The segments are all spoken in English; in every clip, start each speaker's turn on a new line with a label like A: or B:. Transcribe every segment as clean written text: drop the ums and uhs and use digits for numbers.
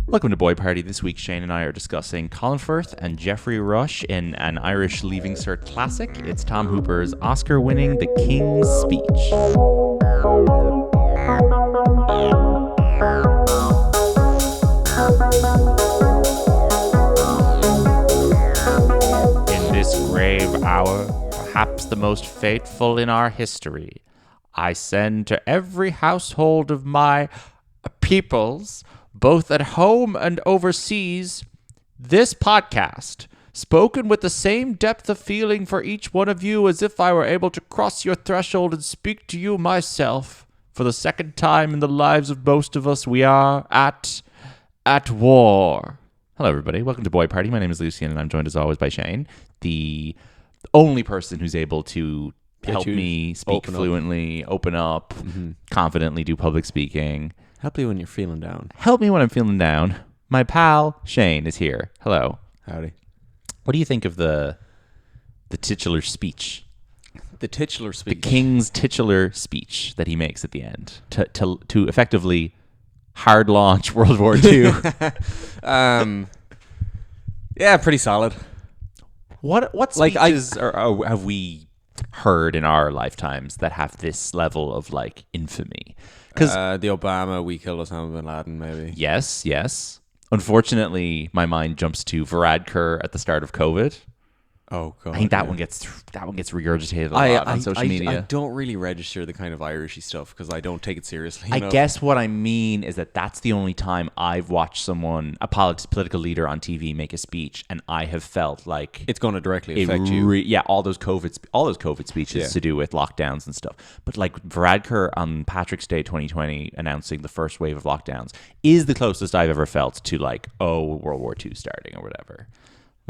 A: Welcome to Boy Party. This week, Shane and I are discussing Colin Firth and Geoffrey Rush in an Irish Leaving Cert classic. It's Tom Hooper's Oscar-winning The King's Speech. In this grave hour, perhaps the most fateful in our history, I send to every household of my peoples, both at home and overseas, this podcast, spoken with the same depth of feeling for each one of you as if I were able to cross your threshold and speak to you myself. For the second time in the lives of most of us, we are at war. Hello, everybody. Welcome to Boy Party. My name is Lucian, and I'm joined as always by Shane, the only person who's able to help me speak fluently, open up, confidently do public speaking.
B: Help you when you're feeling down.
A: Help me when I'm feeling down. My pal Shane is here. Hello.
B: Howdy.
A: What do you think of the titular speech?
B: The titular speech.
A: The king's titular speech that he makes at the end to effectively hard launch World War II.
B: Yeah, pretty solid.
A: What speeches have we heard in our lifetimes that have this level of like infamy?
B: Because the Obama, we killed Osama bin Laden, maybe.
A: Yes. Unfortunately, my mind jumps to Varadkar at the start of COVID.
B: Oh god!
A: I think that one gets regurgitated a lot on social media.
B: I don't really register the kind of Irishy stuff because I don't take it seriously.
A: I guess what I mean is that's the only time I've watched someone, a political leader on TV, make a speech, and I have felt like
B: it's going to directly affect you.
A: All those COVID speeches to do with lockdowns and stuff. But like Varadkar on Patrick's Day 2020 announcing the first wave of lockdowns is the closest I've ever felt to like, World War II starting or whatever.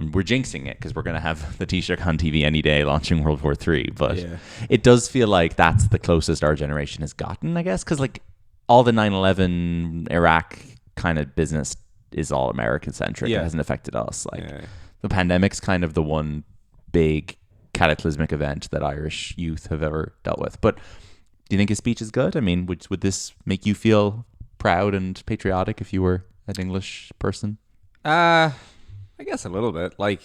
A: We're jinxing it because we're going to have the Taoiseach on TV any day launching World War III. But it does feel like that's the closest our generation has gotten, I guess, because like all the 9/11 Iraq kind of business is all American-centric. It hasn't affected us. The pandemic's kind of the one big cataclysmic event that Irish youth have ever dealt with. But do you think his speech is good? I mean, would this make you feel proud and patriotic if you were an English person?
B: I guess a little bit. Like,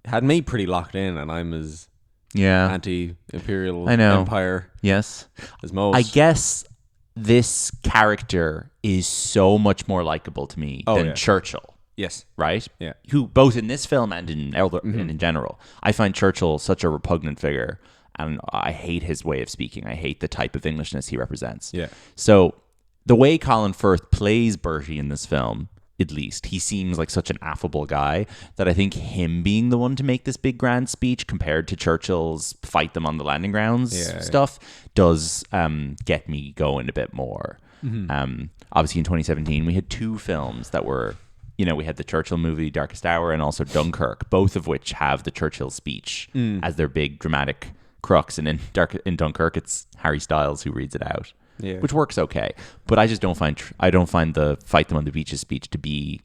B: had me pretty locked in, and I'm as anti-imperial empire as most.
A: I guess this character is so much more likable to me than Churchill.
B: Yes.
A: Right?
B: Yeah.
A: Who, both in this film and in general, I find Churchill such a repugnant figure, and I hate his way of speaking. I hate the type of Englishness he represents.
B: Yeah.
A: So the way Colin Firth plays Bertie in this film, at least, he seems like such an affable guy that I think him being the one to make this big grand speech compared to Churchill's fight them on the landing grounds stuff does get me going a bit more. Obviously in 2017 we had two films that were, we had the Churchill movie Darkest Hour and also Dunkirk, both of which have the Churchill speech as their big dramatic crux, and in Dunkirk it's Harry Styles who reads it out. Yeah. Which works okay, but I just don't find the fight them on the beaches speech to be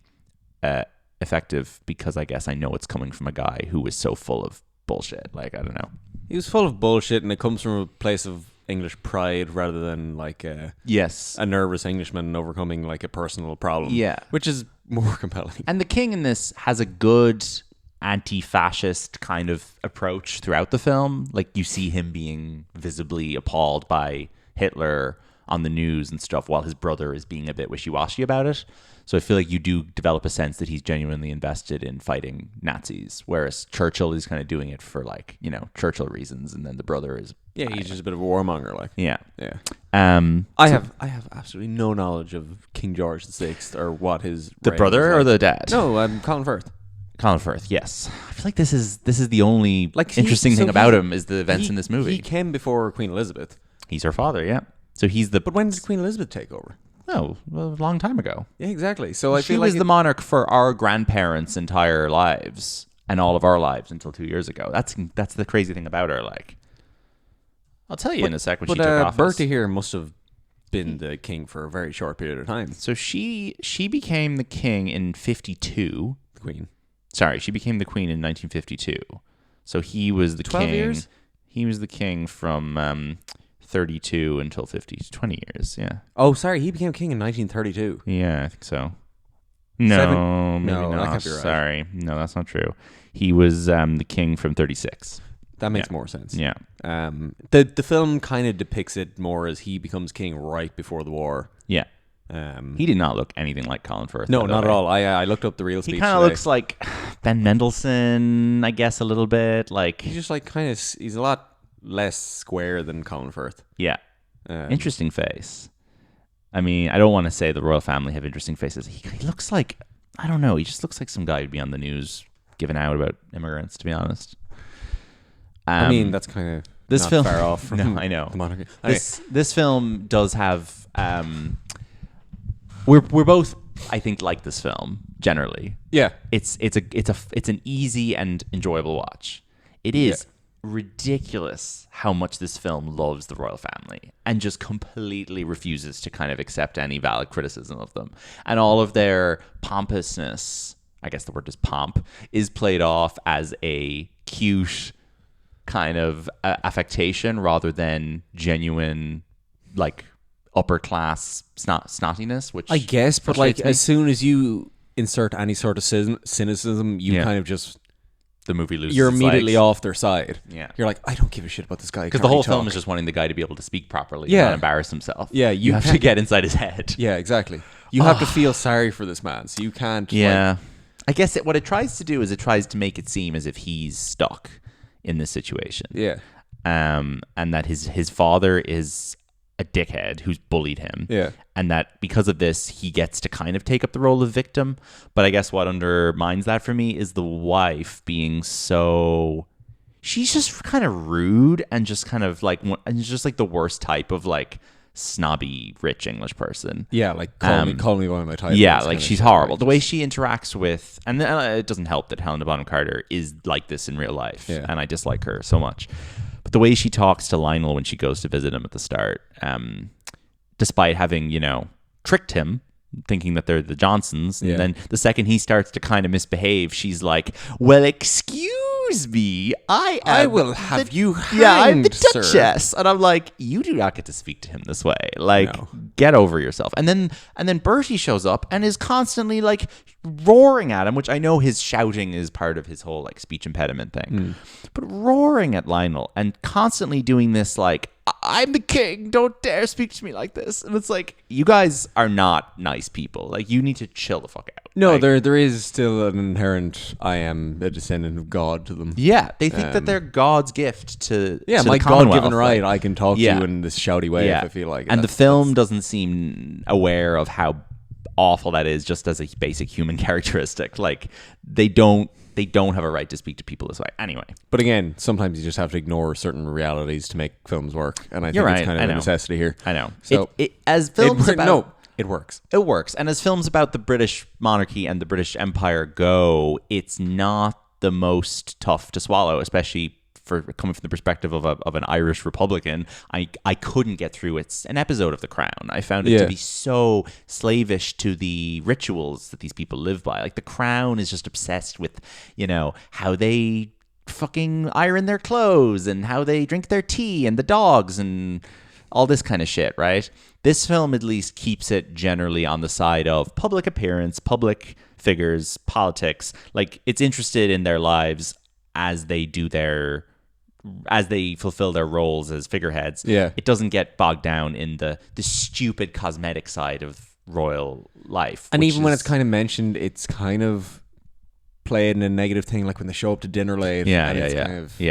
A: effective because I guess I know it's coming from a guy who was so full of bullshit. Like, I don't know.
B: He was full of bullshit, and it comes from a place of English pride rather than like a nervous Englishman overcoming like a personal problem. Yeah, which is more compelling.
A: And the king in this has a good anti-fascist kind of approach throughout the film. Like, you see him being visibly appalled by Hitler on the news and stuff while his brother is being a bit wishy-washy about it. So I feel like you do develop a sense that he's genuinely invested in fighting Nazis, whereas Churchill is kind of doing it for like, Churchill reasons, and then the brother is
B: he's just a bit of a warmonger, like.
A: Yeah.
B: I have absolutely no knowledge of King George VI or what his
A: brother or the dad.
B: No, Colin Firth.
A: Colin Firth, yes. I feel like this is the only interesting thing about him is the events in this movie.
B: He came before Queen Elizabeth.
A: He's her father, yeah. So he's the.
B: But when did Queen Elizabeth take over?
A: Oh, a long time ago.
B: Yeah, exactly. So
A: she was the monarch for our grandparents' entire lives and all of our lives until 2 years ago. That's the crazy thing about her. Like, I'll tell you in a sec when she took office.
B: Bertie here must have been the king for a very short period of time.
A: So she became the king in 52.
B: The queen.
A: Sorry, she became the queen in 1952. So he was the
B: 12
A: king.
B: Years?
A: He was the king from 32 until 20 years, yeah.
B: Oh, sorry, he became king in 1932.
A: Yeah, I think so. No, maybe
B: no,
A: not.
B: that can't be right.
A: Sorry. No, that's not true. He was the king from 36.
B: That makes more sense.
A: Yeah.
B: The film kind of depicts it more as he becomes king right before the war.
A: Yeah. He did not look anything like Colin Firth.
B: No, not at all. I looked up the real speech.
A: He kind of looks like Ben Mendelsohn, I guess, a little bit. Like
B: he's just like he's a lot less square than Colin Firth.
A: Yeah. Interesting face. I mean, I don't want to say the royal family have interesting faces. He looks like, I don't know, he just looks like some guy who'd be on the news giving out about immigrants, to be honest.
B: I mean, that's kind of
A: this
B: not
A: film
B: far off from
A: I know.
B: the monarchy.
A: This film does have we're both, I think, like this film generally.
B: Yeah.
A: It's an easy and enjoyable watch. It is ridiculous how much this film loves the royal family and just completely refuses to kind of accept any valid criticism of them. And all of their pompousness, I guess the word is pomp, is played off as a cute kind of affectation rather than genuine, like, upper class snottiness, which
B: I guess, but like as soon as you insert any sort of cynicism, you kind of just
A: the movie loses.
B: You're immediately off their side.
A: Yeah,
B: you're like, I don't give a shit about this guy
A: because the whole film is just wanting the guy to be able to speak properly, and not embarrass himself.
B: Yeah,
A: you have to get inside his head.
B: Yeah, exactly. You have to feel sorry for this man, so you can't.
A: Yeah, I guess what it tries to do is it tries to make it seem as if he's stuck in this situation.
B: Yeah,
A: and that his father is a dickhead who's bullied him.
B: Yeah.
A: And that because of this, he gets to kind of take up the role of victim. But I guess what undermines that for me is the wife being so... She's just kind of rude and just kind of like... And just like the worst type of like snobby, rich English person.
B: Yeah, like call me one of my titles.
A: Yeah, like she's horrible. The way she interacts with... And it doesn't help that Helena Bonham Carter is like this in real life.
B: Yeah.
A: And I dislike her so much. But the way she talks to Lionel when she goes to visit him at the start, despite having, tricked him, thinking that they're the Johnsons, and then the second he starts to kind of misbehave, she's like, well, excuse me,
B: I will have you hanged,
A: yeah, I'm the Duchess.
B: Sir.
A: And I'm like, you do not get to speak to him this way. Like, get over yourself. And then Bertie shows up and is constantly like roaring at him, which I know his shouting is part of his whole like speech impediment thing, but roaring at Lionel and constantly doing this like, I'm the king, don't dare speak to me like this. And it's like, you guys are not nice people. Like, you need to chill the fuck out.
B: No,
A: like,
B: there is still an inherent I am a descendant of God to them.
A: Yeah, they think that they're God's gift to
B: my
A: the Commonwealth.
B: God-given right, I can talk to you in this shouty way if I feel like it.
A: And the film doesn't seem aware of how awful that is just as a basic human characteristic. Like, they don't have a right to speak to people this way. Anyway.
B: But again, sometimes you just have to ignore certain realities to make films work. And I think it's kind of a necessity here.
A: I know.
B: So
A: as films
B: it works.
A: It works. And as films about the British monarchy and the British Empire go, it's not the most tough to swallow, especially for coming from the perspective of an Irish Republican. I couldn't get through an episode of The Crown. I found it to be so slavish to the rituals that these people live by. Like, The Crown is just obsessed with, how they fucking iron their clothes and how they drink their tea and the dogs and all this kind of shit, right? This film at least keeps it generally on the side of public appearance, public figures, politics. Like, it's interested in their lives as they fulfill their roles as figureheads.
B: Yeah.
A: It doesn't get bogged down in the stupid cosmetic side of royal life.
B: And even when it's kind of mentioned, it's kind of played in a negative thing, like when they show up to dinner late. It's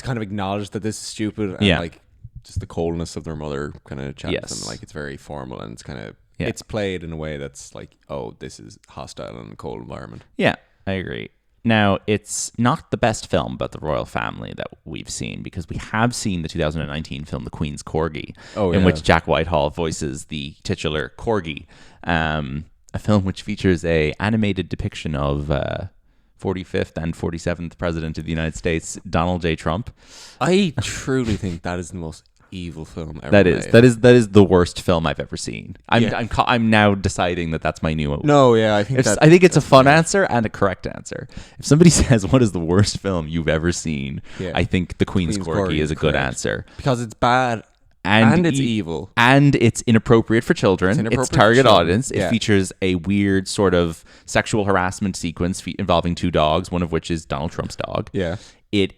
B: kind of acknowledged that this is stupid and like just the coldness of their mother kind of chatting to them. Like, it's very formal and it's kind of it's played in a way that's like, oh, this is hostile in a cold environment.
A: Yeah, I agree. Now, it's not the best film about the royal family that we've seen, because we have seen the 2019 film The Queen's Corgi, in which Jack Whitehall voices the titular Corgi, a film which features a animated depiction of 45th and 47th President of the United States, Donald J. Trump.
B: I truly think that is the most evil film ever
A: that
B: made.
A: That is the worst film I've ever seen. I'm now deciding that that's my new.
B: I
A: think it's a fun answer and a correct answer. If somebody says what is the worst film you've ever seen, I think The Queen's Corgi is a good answer,
B: because it's bad And it's evil.
A: And it's inappropriate for children. It's target audience. It features a weird sort of sexual harassment sequence involving two dogs, one of which is Donald Trump's dog.
B: Yeah.
A: It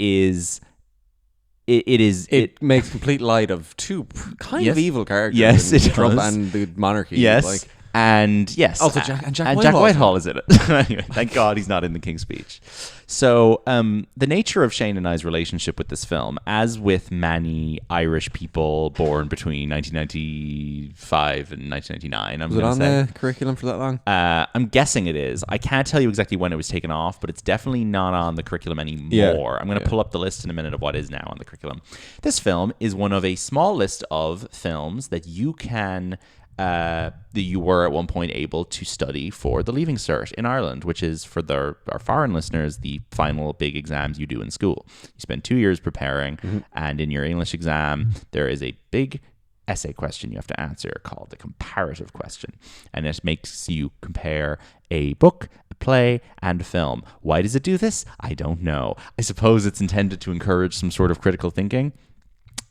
B: makes complete light of two kind of evil characters.
A: Yes, it
B: Trump
A: does.
B: And the monarchy.
A: Yes. And yes,
B: also Jack
A: Whitehall is in it. Anyway, thank God he's not in the King's Speech. So the nature of Shane and I's relationship with this film, as with many Irish people born between 1995 and 1999,
B: was it on the curriculum for that long?
A: I'm guessing it is. I can't tell you exactly when it was taken off, but it's definitely not on the curriculum anymore. Yeah. I'm going to pull up the list in a minute of what is now on the curriculum. This film is one of a small list of films that you can... that you were at one point able to study for the Leaving Cert in Ireland, which is, for our foreign listeners, the final big exams you do in school. You spend 2 years preparing, and in your English exam, there is a big essay question you have to answer called the comparative question. And it makes you compare a book, a play, and a film. Why does it do this? I don't know. I suppose it's intended to encourage some sort of critical thinking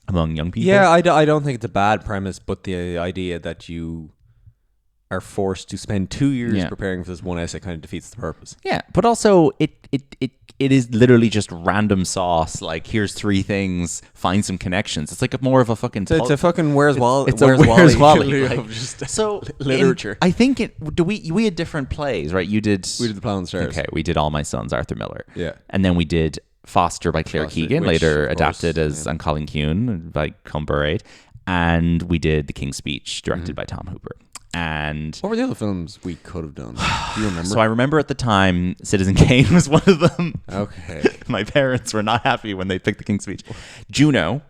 A: among young people.
B: Yeah, I don't think it's a bad premise, but the idea that you are forced to spend 2 years preparing for this one essay kind of defeats the purpose.
A: Yeah, but also it is literally just random sauce. Like, here's 3 things, find some connections. It's like more of a fucking...
B: It's a fucking Where's Wally?
A: It's Where's Wally? Like,
B: just
A: so
B: literature.
A: I think we had different plays, right? We did
B: The Plough and Stars.
A: Okay, we did All My Sons, Arthur Miller.
B: Yeah.
A: And then we did Foster by Claire Keegan, later adapted as on Colin Kuhn by Cumberraid. And we did The King's Speech, directed by Tom Hooper. And
B: what were the other films we could have done? Do you remember?
A: So I remember at the time, Citizen Kane was one of them.
B: Okay.
A: My parents were not happy when they picked The King's Speech. Juno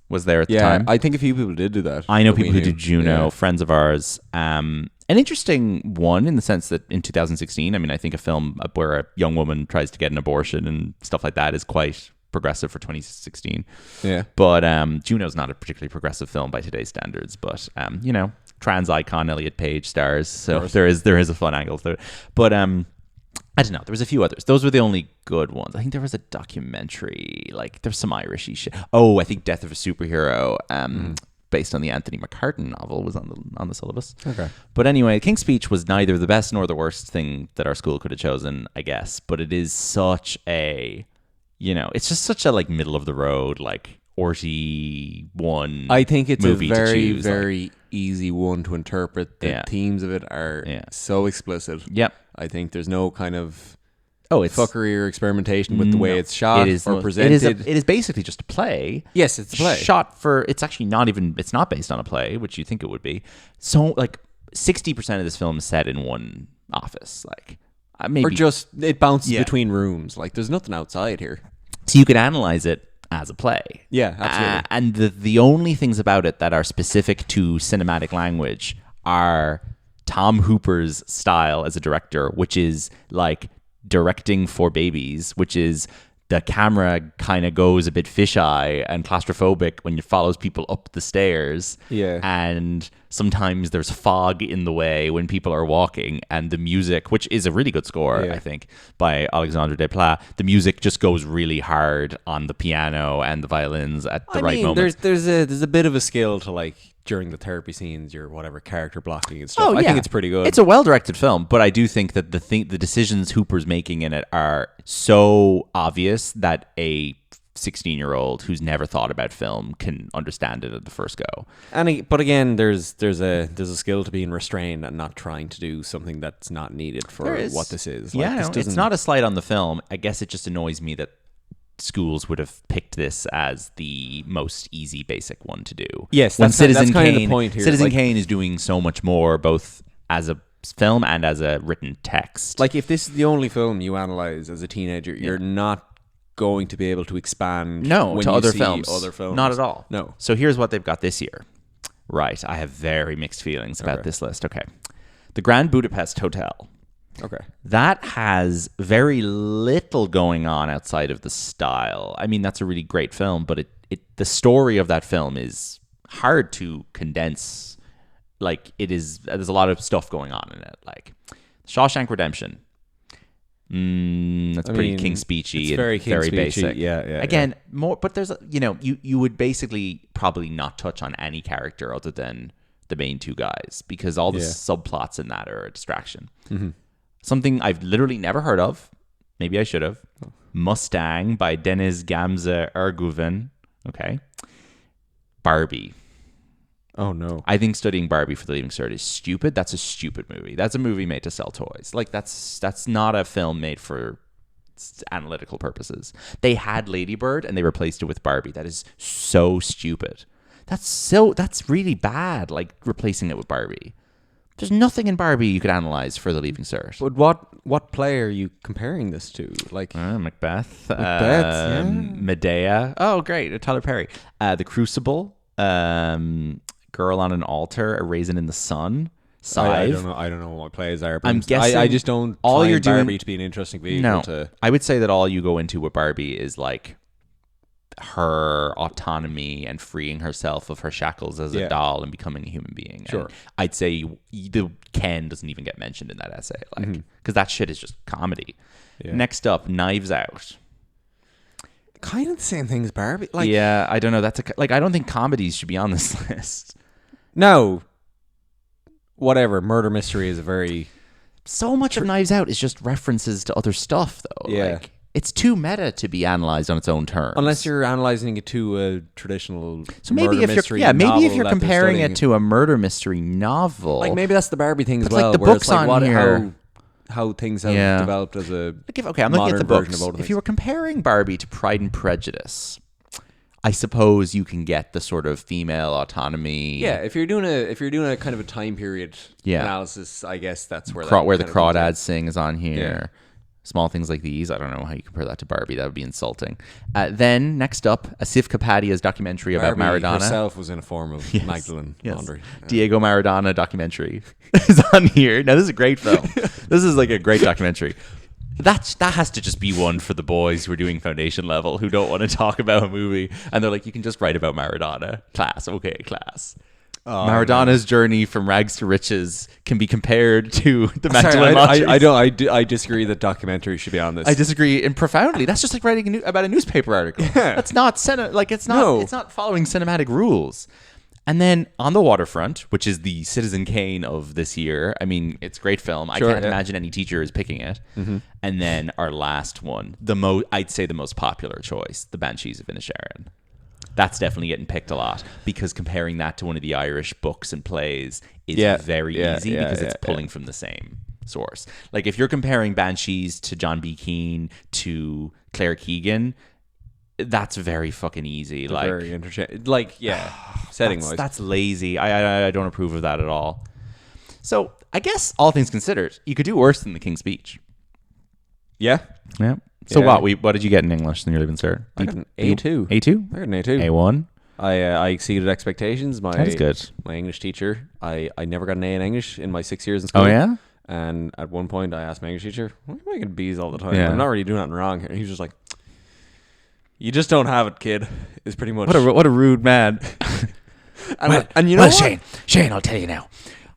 A: was there at the time.
B: I think a few people did that.
A: I know people who did Juno, friends of ours. An interesting one in the sense that in 2016, I mean, I think a film where a young woman tries to get an abortion and stuff like that is quite progressive for 2016.
B: Yeah.
A: But Juno's not a particularly progressive film by today's standards, but trans icon Elliot Page stars, so there is a fun angle to it. But I don't know, there was a few others. Those were the only good ones. I think there was a documentary, like there's some Irishy shit. Oh, I think Death of a Superhero, based on the Anthony McCartan novel, was on the syllabus.
B: Okay.
A: But anyway, King's Speech was neither the best nor the worst thing that our school could have chosen, I guess. But it is such a, it's just such a like middle of the road, like Orty one.
B: I think it's a very,
A: choose,
B: very easy one to interpret. The themes of it are so explicit.
A: Yep.
B: I think there's no kind of
A: it's
B: fuckery or experimentation with the way it's shot or presented.
A: It is basically just a play.
B: Yes, it's a play.
A: It's actually it's not based on a play, which you think it would be. So like 60% of this film is set in one office. Like maybe.
B: Or just, it bounces between rooms. Like there's nothing outside here.
A: So you could analyze it as a play.
B: Yeah, absolutely.
A: And the only things about it that are specific to cinematic language are Tom Hooper's style as a director, which is like directing for babies, which is the camera kind of goes a bit fisheye and claustrophobic when it follows people up the stairs.
B: Yeah.
A: And sometimes there's fog in the way when people are walking, and the music, which is a really good score, I think, by Alexandre Desplat, the music just goes really hard on the piano and the violins at the right moment.
B: There's a bit of a skill to like during the therapy scenes, your whatever character blocking and stuff. I think it's pretty good.
A: It's a well-directed film, but I do think that the decisions Hooper's making in it are so obvious that a 16-year-old who's never thought about film can understand it at the first go.
B: But again, there's a skill to being restrained and not trying to do something that's not needed for what this is.
A: Like, it's not a slight on the film. I guess it just annoys me that schools would have picked this as the most easy, basic one to do.
B: Yes, that's kind of the point here.
A: Citizen Kane is doing so much more, both as a film and as a written text.
B: Like, if this is the only film you analyze as a teenager, you're not going to be able to expand
A: to other films. Not at all.
B: No.
A: So here's what they've got this year. Right. I have very mixed feelings about this list. Okay. The Grand Budapest Hotel.
B: Okay.
A: That has very little going on outside of the style. I mean, that's a really great film, but the story of that film is hard to condense. Like, there's a lot of stuff going on in it. Like Shawshank Redemption. That's pretty King Speechy.
B: It's very King Speechy.
A: Basic.
B: Yeah.
A: Again, more, but there's, you would basically probably not touch on any character other than the main two guys, because all the subplots in that are a distraction.
B: Mm-hmm.
A: Something I've literally never heard of. Maybe I should have. Mustang by Deniz Gamze Erguven. Okay. Barbie.
B: Oh no.
A: I think studying Barbie for the Leaving Cert is stupid. That's a stupid movie. That's a movie made to sell toys. Like that's not a film made for analytical purposes. They had Lady Bird and they replaced it with Barbie. That is so stupid. That's really bad, like replacing it with Barbie. There's nothing in Barbie you could analyze for the Leaving Cert.
B: But what play are you comparing this to? Like
A: Macbeth,
B: yeah.
A: Medea. Oh, great, Tyler Perry. The Crucible, Girl on an Altar, A Raisin in the Sun, Scythe.
B: I don't know what plays are. But
A: I'm guessing
B: I just don't.
A: All
B: find
A: you're doing
B: Barbie to be an interesting vehicle.
A: No, I would say that all you go into with Barbie is like her autonomy and freeing herself of her shackles as a doll and becoming a human being.
B: Sure.
A: And I'd say the Ken doesn't even get mentioned in that essay, like, because that shit is just comedy. Yeah. Next up, Knives Out.
B: Kind of the same thing as Barbie. Like,
A: yeah, I don't know. I don't think comedies should be on this list.
B: No. Whatever. Murder mystery is a very.
A: So much of Knives Out is just references to other stuff, though.
B: Yeah.
A: Like, it's too meta to be analyzed on its own terms.
B: Unless you're analyzing it to a traditional
A: maybe if you're comparing it to a murder mystery novel.
B: Like maybe that's the Barbie thing as
A: but
B: well.
A: Like the books on here,
B: how things have developed as a
A: I'm looking at the books. If you were comparing Barbie to Pride and Prejudice, I suppose you can get the sort of female autonomy.
B: Yeah, if you're doing a kind of a time period analysis, I guess that's where
A: the Crawdads sing is on here. Yeah. Small things like these. I don't know how you compare that to Barbie. That would be insulting. Then, next up, Asif Kapadia's documentary about Maradona.
B: Barbie herself was in a form of Magdalene laundry.
A: Yeah. Diego Maradona documentary is on here. Now, this is a great film. This is like a great documentary. That has to just be one for the boys who are doing foundation level who don't want to talk about a movie. And they're like, you can just write about Maradona. Class. Okay, class. Maradona's journey from rags to riches can be compared to the Magdalene laundry.
B: I disagree that documentary should be on this.
A: I disagree profoundly. That's just like writing about a newspaper article. Yeah. That's not it's not following cinematic rules. And then On the Waterfront, which is the Citizen Kane of this year. I mean, it's a great film. Sure, I can't imagine any teacher is picking it. Mm-hmm. And then our last one, I'd say the most popular choice, The Banshees of Inisherin. That's definitely getting picked a lot because comparing that to one of the Irish books and plays is very easy because it's pulling from the same source. Like if you're comparing Banshees to John B. Keane to Claire Keegan, that's very fucking easy.
B: They're very interchangeable. Like, setting wise.
A: That's lazy. I don't approve of that at all. So I guess all things considered, you could do worse than the King's Speech.
B: Yeah.
A: Yeah. So what did you get in English in your Leaving Cert?
B: I got an A2.
A: A2?
B: I got an A2.
A: A1?
B: I exceeded expectations.
A: That is good.
B: My English teacher, I never got an A in English in my 6 years in school.
A: Oh, yeah?
B: And at one point I asked my English teacher, why are you making B's all the time?
A: Yeah.
B: I'm not really doing nothing wrong here. And he was just like, you just don't have it, kid. Is pretty much.
A: What a rude man.
B: and you know
A: what? Shane, I'll tell you now.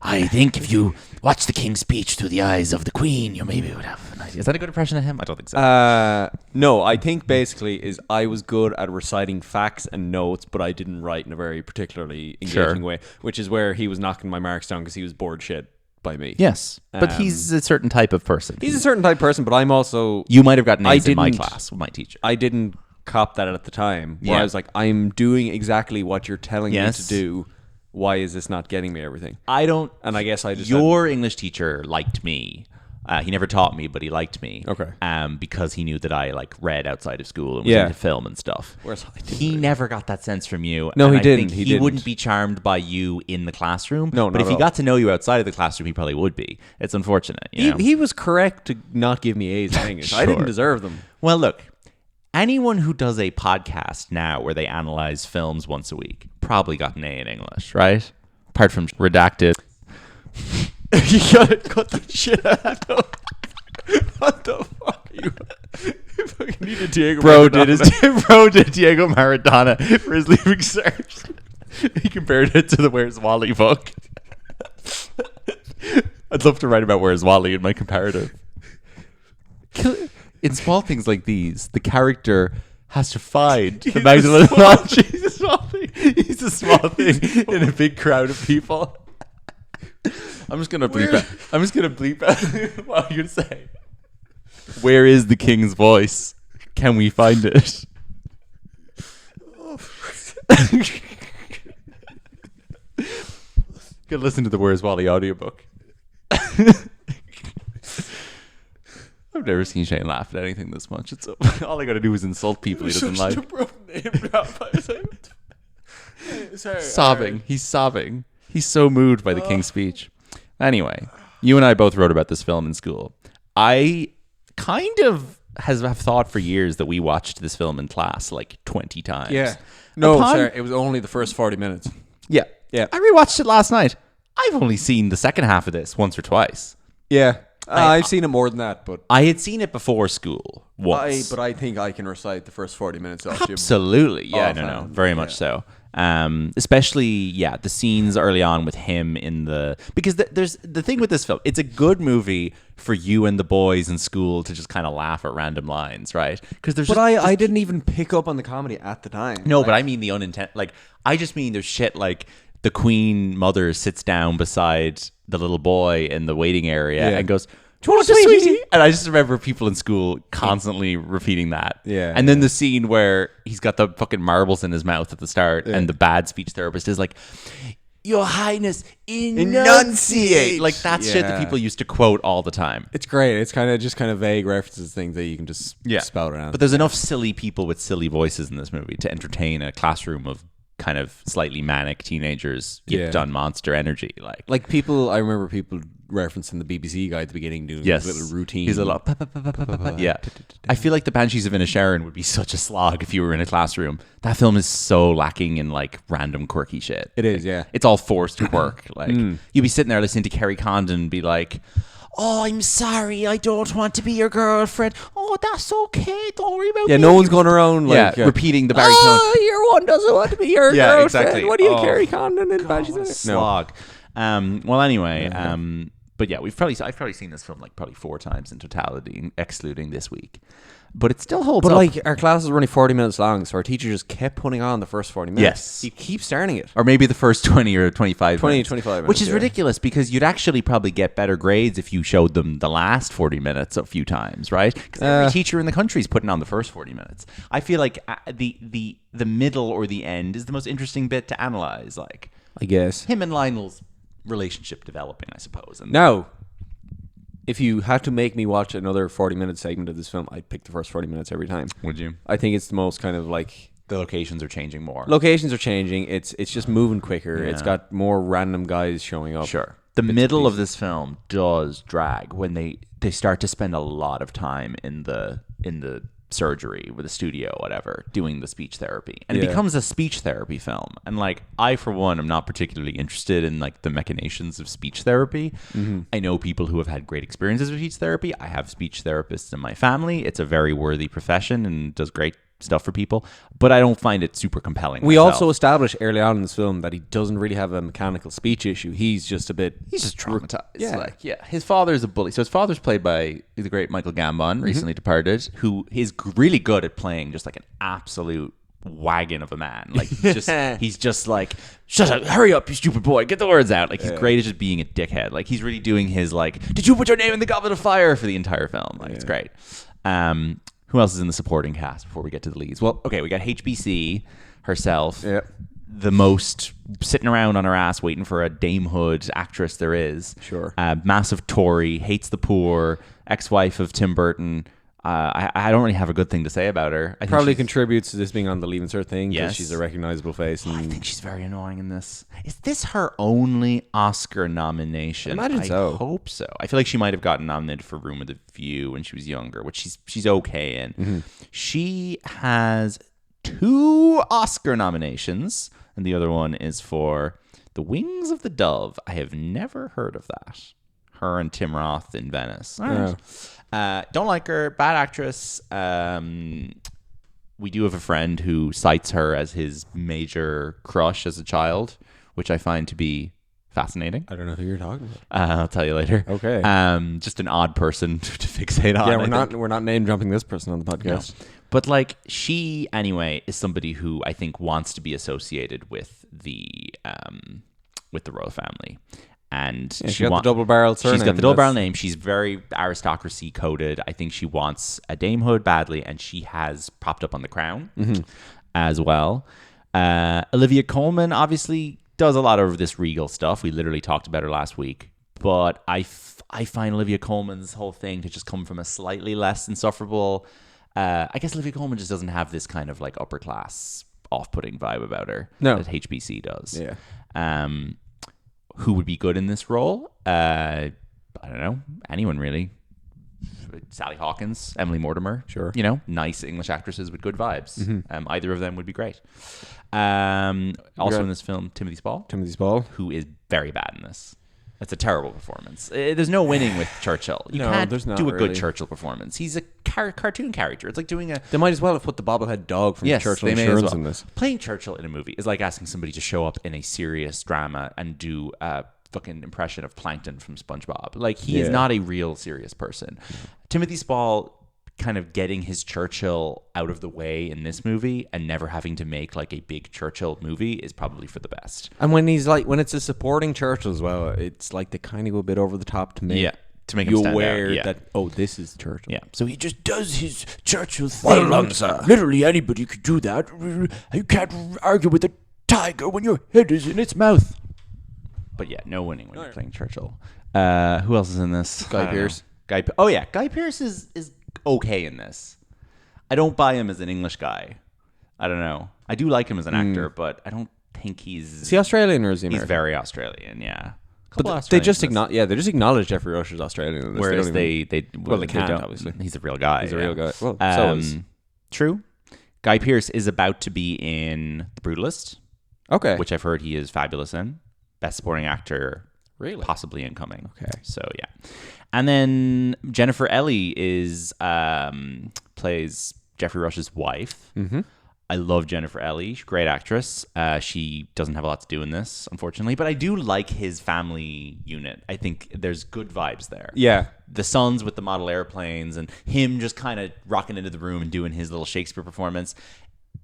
A: I think if you watch the King's Speech through the eyes of the Queen, you maybe would have an idea. Is that a good impression of him? I don't think so.
B: No, I think basically I was good at reciting facts and notes, but I didn't write in a very particularly engaging way, which is where he was knocking my marks down because he was bored shit by me.
A: Yes, but he's a certain type of person.
B: He's a certain type of person, but I'm also...
A: You might have gotten A's in my class with my teacher.
B: I didn't cop that at the time, where I was like, I'm doing exactly what you're telling me to do. Why is this not getting me everything? And I guess I just...
A: Your English teacher liked me. He never taught me, but he liked me.
B: Okay.
A: Because he knew that I read outside of school and was into film and stuff.
B: Whereas
A: he never got that sense from you.
B: No,
A: and
B: he didn't.
A: He wouldn't be charmed by you in the classroom.
B: No,
A: but if he got to know you outside of the classroom, he probably would be. It's unfortunate.
B: He was correct to not give me A's in English. Sure. I didn't deserve them.
A: Well, look. Anyone who does a podcast now where they analyze films once a week probably got an A in English, right? Apart from Redacted. You gotta cut the shit out of him.
B: What the fuck are you... You fucking need a Diego
A: Bro did Diego Maradona for his Leaving Cert. He compared it to the Where's Wally book. I'd love to write about Where's Wally in my comparative. In small things like these, the character has to find the Magdalene. He's a small thing. He's a small thing in a big crowd of people. I'm just gonna bleep out. I'm just gonna bleep out what you're gonna say. Where is the king's voice? Can we find it? Gotta listen to the Where's Wally audiobook. I've never seen Shane laugh at anything this much. It's all I gotta do is insult people he doesn't like. Sobbing. He's sobbing. He's so moved by the king's speech. Anyway, you and I both wrote about this film in school. I kind of have thought for years that we watched this film in class like 20 times.
B: Yeah. No, sorry, it was only the first 40 minutes.
A: Yeah. Yeah. I rewatched it last night. I've only seen the second half of this once or twice.
B: Yeah. I've seen it more than that, but
A: I had seen it before school once.
B: But I think I can recite the first 40 minutes off you.
A: Absolutely. Yeah, no. Very much so. Especially, the scenes early on with him in because there's the thing with this film, it's a good movie for you and the boys in school to just kind of laugh at random lines, right? Because
B: I didn't even pick up on the comedy at the time.
A: No, but I mean the unintended, I just mean there's shit like the queen mother sits down beside the little boy in the waiting area and goes, "Do you want a sweetie?" And I just remember people in school constantly repeating that.
B: Yeah.
A: And then the scene where he's got the fucking marbles in his mouth at the start and the bad speech therapist is like, "Your Highness, enunciate." Like that's shit that people used to quote all the time.
B: It's great. It's kind of vague references, things that you can just spout around.
A: But there's enough silly people with silly voices in this movie to entertain a classroom of kind of slightly manic teenagers gift on Monster energy. Like
B: people, I remember people referencing the BBC guy at the beginning doing his little routine.
A: He's a lot. Yeah. I feel like the Banshees of Inisherin would be such a slog if you were in a classroom. That film is so lacking in random quirky shit.
B: It is, yeah.
A: It's all forced quirk. You'd be sitting there listening to Kerry Condon and be like, "Oh, I'm sorry, I don't want to be your girlfriend. Oh, that's okay. Don't worry about me."
B: Yeah, no one's going around
A: repeating the baritone.
B: "Oh, your one doesn't want to be your girlfriend."
A: Exactly.
B: What do you Kerry Condon in Banshees?
A: Slog. Well, anyway, but yeah, I've probably seen this film probably 4 times in totality, excluding this week. But it still holds up.
B: But our classes were only 40 minutes long, so our teacher just kept putting on the first 40 minutes.
A: Yes.
B: He keeps starting it.
A: Or maybe the first 20 or 25 minutes.
B: 25 minutes.
A: Which is ridiculous because you'd actually probably get better grades if you showed them the last 40 minutes a few times, right? Because every teacher in the country is putting on the first 40 minutes. I feel like the middle or the end is the most interesting bit to analyze.
B: I guess.
A: Him and Lionel's relationship developing, I suppose. And
B: now, if you had to make me watch another 40-minute segment of this film, I'd pick the first 40 minutes every time.
A: Would you?
B: I think it's the most kind of
A: the locations are changing more.
B: Locations are changing. It's just moving quicker. Yeah. It's got more random guys showing up.
A: Sure. The middle of this film does drag when they start to spend a lot of time in the surgery with the studio, whatever, doing the speech therapy, and it becomes a speech therapy film. And I for one am not particularly interested in the machinations of speech therapy. I know people who have had great experiences with speech therapy. I have speech therapists in my family. It's a very worthy profession and does great stuff for people, but I don't find it super compelling.
B: We also established early on in this film that he doesn't really have a mechanical speech issue. He's just traumatized.
A: His father's a bully. So his father's played by the great Michael Gambon, recently departed, who is really good at playing just an absolute wagon of a man. He's just "Shut up, hurry up, you stupid boy, get the words out." He's great at just being a dickhead. He's really doing his "Did you put your name in the goblet of fire?" for the entire film. It's great. Who else is in the supporting cast before we get to the leads? Well, okay, we got HBC herself.
B: Yep.
A: The most sitting around on her ass waiting for a damehood actress there is.
B: Sure.
A: Massive Tory, hates the poor, ex-wife of Tim Burton. I don't really have a good thing to say about her. I
B: Probably contributes to this being on the Leaving Cert thing because
A: Yes.
B: she's a recognizable face. And
A: I think she's very annoying in this. Is this her only Oscar nomination?
B: Imagine so.
A: I hope so. I feel like she might have gotten nominated for Room of the View when she was younger, which she's okay in. She has 2 Oscar nominations, and the other one is for The Wings of the Dove. I have never heard of that. Her and Tim Roth in Venice. All right. Don't like her. Bad actress. We do have a friend who cites her as his major crush as a child, which I find to be fascinating.
B: I don't know who you're talking about.
A: I'll tell you later.
B: Okay.
A: Just an odd person to fixate on.
B: Yeah, we're not name jumping this person on the podcast.
A: No. But like she anyway is somebody who I think wants to be associated with the royal family. And
B: yeah, she got the double-barrel surname.
A: She's got the double-barrel name. She's very aristocracy coded. I think she wants a damehood badly, and she has propped up on the crown as well. Olivia Colman obviously does a lot of this regal stuff. We literally talked about her last week. But I find Olivia Colman's whole thing to just come from a slightly less insufferable... I guess Olivia Colman just doesn't have this kind of like upper-class, off-putting vibe about her that HBC does.
B: Yeah.
A: Who would be good in this role? I don't know. Anyone really. Sally Hawkins, Emily Mortimer.
B: Sure.
A: You know, nice English actresses with good vibes. Either of them would be great. Also in this film, Timothy Spall. Who is very bad in this. It's a terrible performance. There's no winning with Churchill. You can't do a good Churchill performance. He's a cartoon character. It's like doing a...
B: They might as well have put the bobblehead dog from Churchill Insurance in this.
A: Playing Churchill in a movie is like asking somebody to show up in a serious drama and do a fucking impression of Plankton from SpongeBob. Like, he is not a real serious person. Timothy Spall kind of getting his Churchill out of the way in this movie and never having to make like a big Churchill movie is probably for the best.
B: And when it's a supporting Churchill as well, it's like they kind of go a bit over the top to make you aware that this is Churchill.
A: Yeah, so he just does his Churchill thing. Well, literally anybody could do that. You can't argue with a tiger when your head is in its mouth. But yeah, no winning when you're playing Churchill. Who else is in this?
B: Guy Pearce.
A: Guy Pearce is okay in this. I don't buy him as an English guy. I don't know. I do like him as an actor, but I don't think he's...
B: Is he Australian or is he American?
A: He's very Australian, yeah.
B: But they just acknowledge Jeffrey Rush as Australian. In this.
A: Whereas they
B: can't, obviously.
A: He's a real guy.
B: He's a real guy. Well, so is...
A: True. Guy Pearce is about to be in The Brutalist.
B: Okay.
A: Which I've heard he is fabulous in. Best supporting actor...
B: Really?
A: Possibly incoming.
B: Okay.
A: So, yeah. And then Jennifer Ellie plays Jeffrey Rush's wife. Mm-hmm. I love Jennifer Ellie. Great actress. She doesn't have a lot to do in this, unfortunately. But I do like his family unit. I think there's good vibes there.
B: Yeah.
A: The sons with the model airplanes and him just kind of rocking into the room and doing his little Shakespeare performance.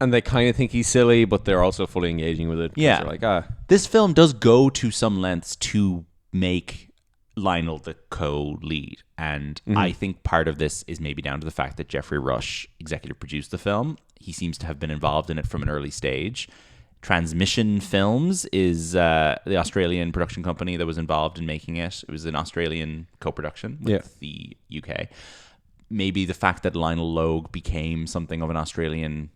B: And they kind of think he's silly, but they're also fully engaging with it.
A: Yeah.
B: They're like,
A: This film does go to some lengths to make Lionel the co-lead. And I think part of this is maybe down to the fact that Geoffrey Rush executive produced the film. He seems to have been involved in it from an early stage. Transmission Films is the Australian production company that was involved in making it. It was an Australian co-production with the UK. Maybe the fact that Lionel Logue became something of an Australian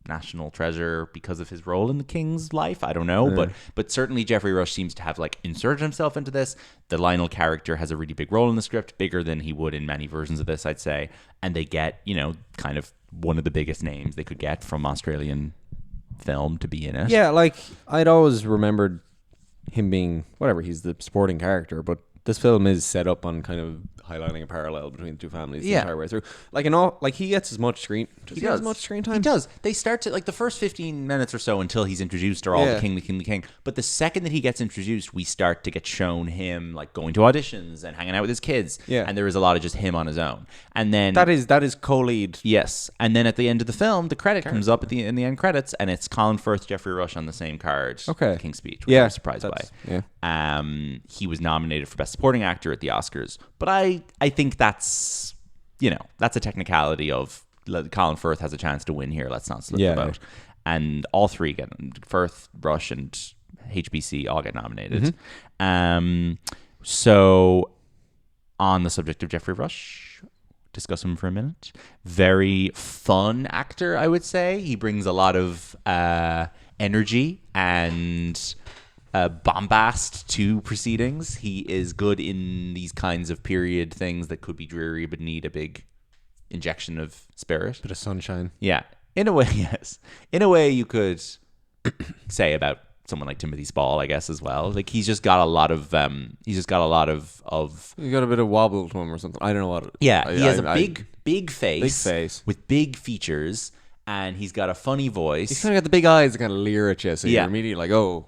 A: national treasure because of his role in the king's life. I don't know, but certainly Geoffrey Rush seems to have like inserted himself into this. The Lionel character has a really big role in the script, bigger than he would in many versions of this, I'd say. And they get, kind of one of the biggest names they could get from Australian film to be in it.
B: Yeah, like I'd always remembered him being he's the supporting character, but this film is set up on kind of highlighting a parallel between the two families the entire way through. He gets as much screen. He does as much screen time.
A: He does. They start to the first 15 minutes or so until he's introduced are all the king. But the second that he gets introduced, we start to get shown him like going to auditions and hanging out with his kids.
B: Yeah.
A: And there is a lot of just him on his own. And then
B: that is co-lead.
A: Yes. And then at the end of the film, the credit comes up in the end credits, and it's Colin Firth, Geoffrey Rush on the same card.
B: Okay.
A: King's Speech, which I was surprised by.
B: Yeah.
A: He was nominated for Best Supporting Actor at the Oscars, but I think that's a technicality of Colin Firth has a chance to win here. Let's not slip about. And all three get Firth, Rush, and HBC all get nominated. So on the subject of Geoffrey Rush, discuss him for a minute. Very fun actor, I would say. He brings a lot of energy and bombast to proceedings. He is good in these kinds of period things that could be dreary but need a big injection of spirit.
B: Bit of sunshine.
A: Yeah. In a way, yes. In a way you could say about someone like Timothy Spall, I guess, as well. Like he's just got a lot of He's got a bit of
B: wobble to him or something. I don't know what.
A: Yeah, he has a big face.
B: Big face
A: with big features. and he's got a funny voice.
B: He's kind of got the big eyes that kind of leer at you, so you're immediately like, oh,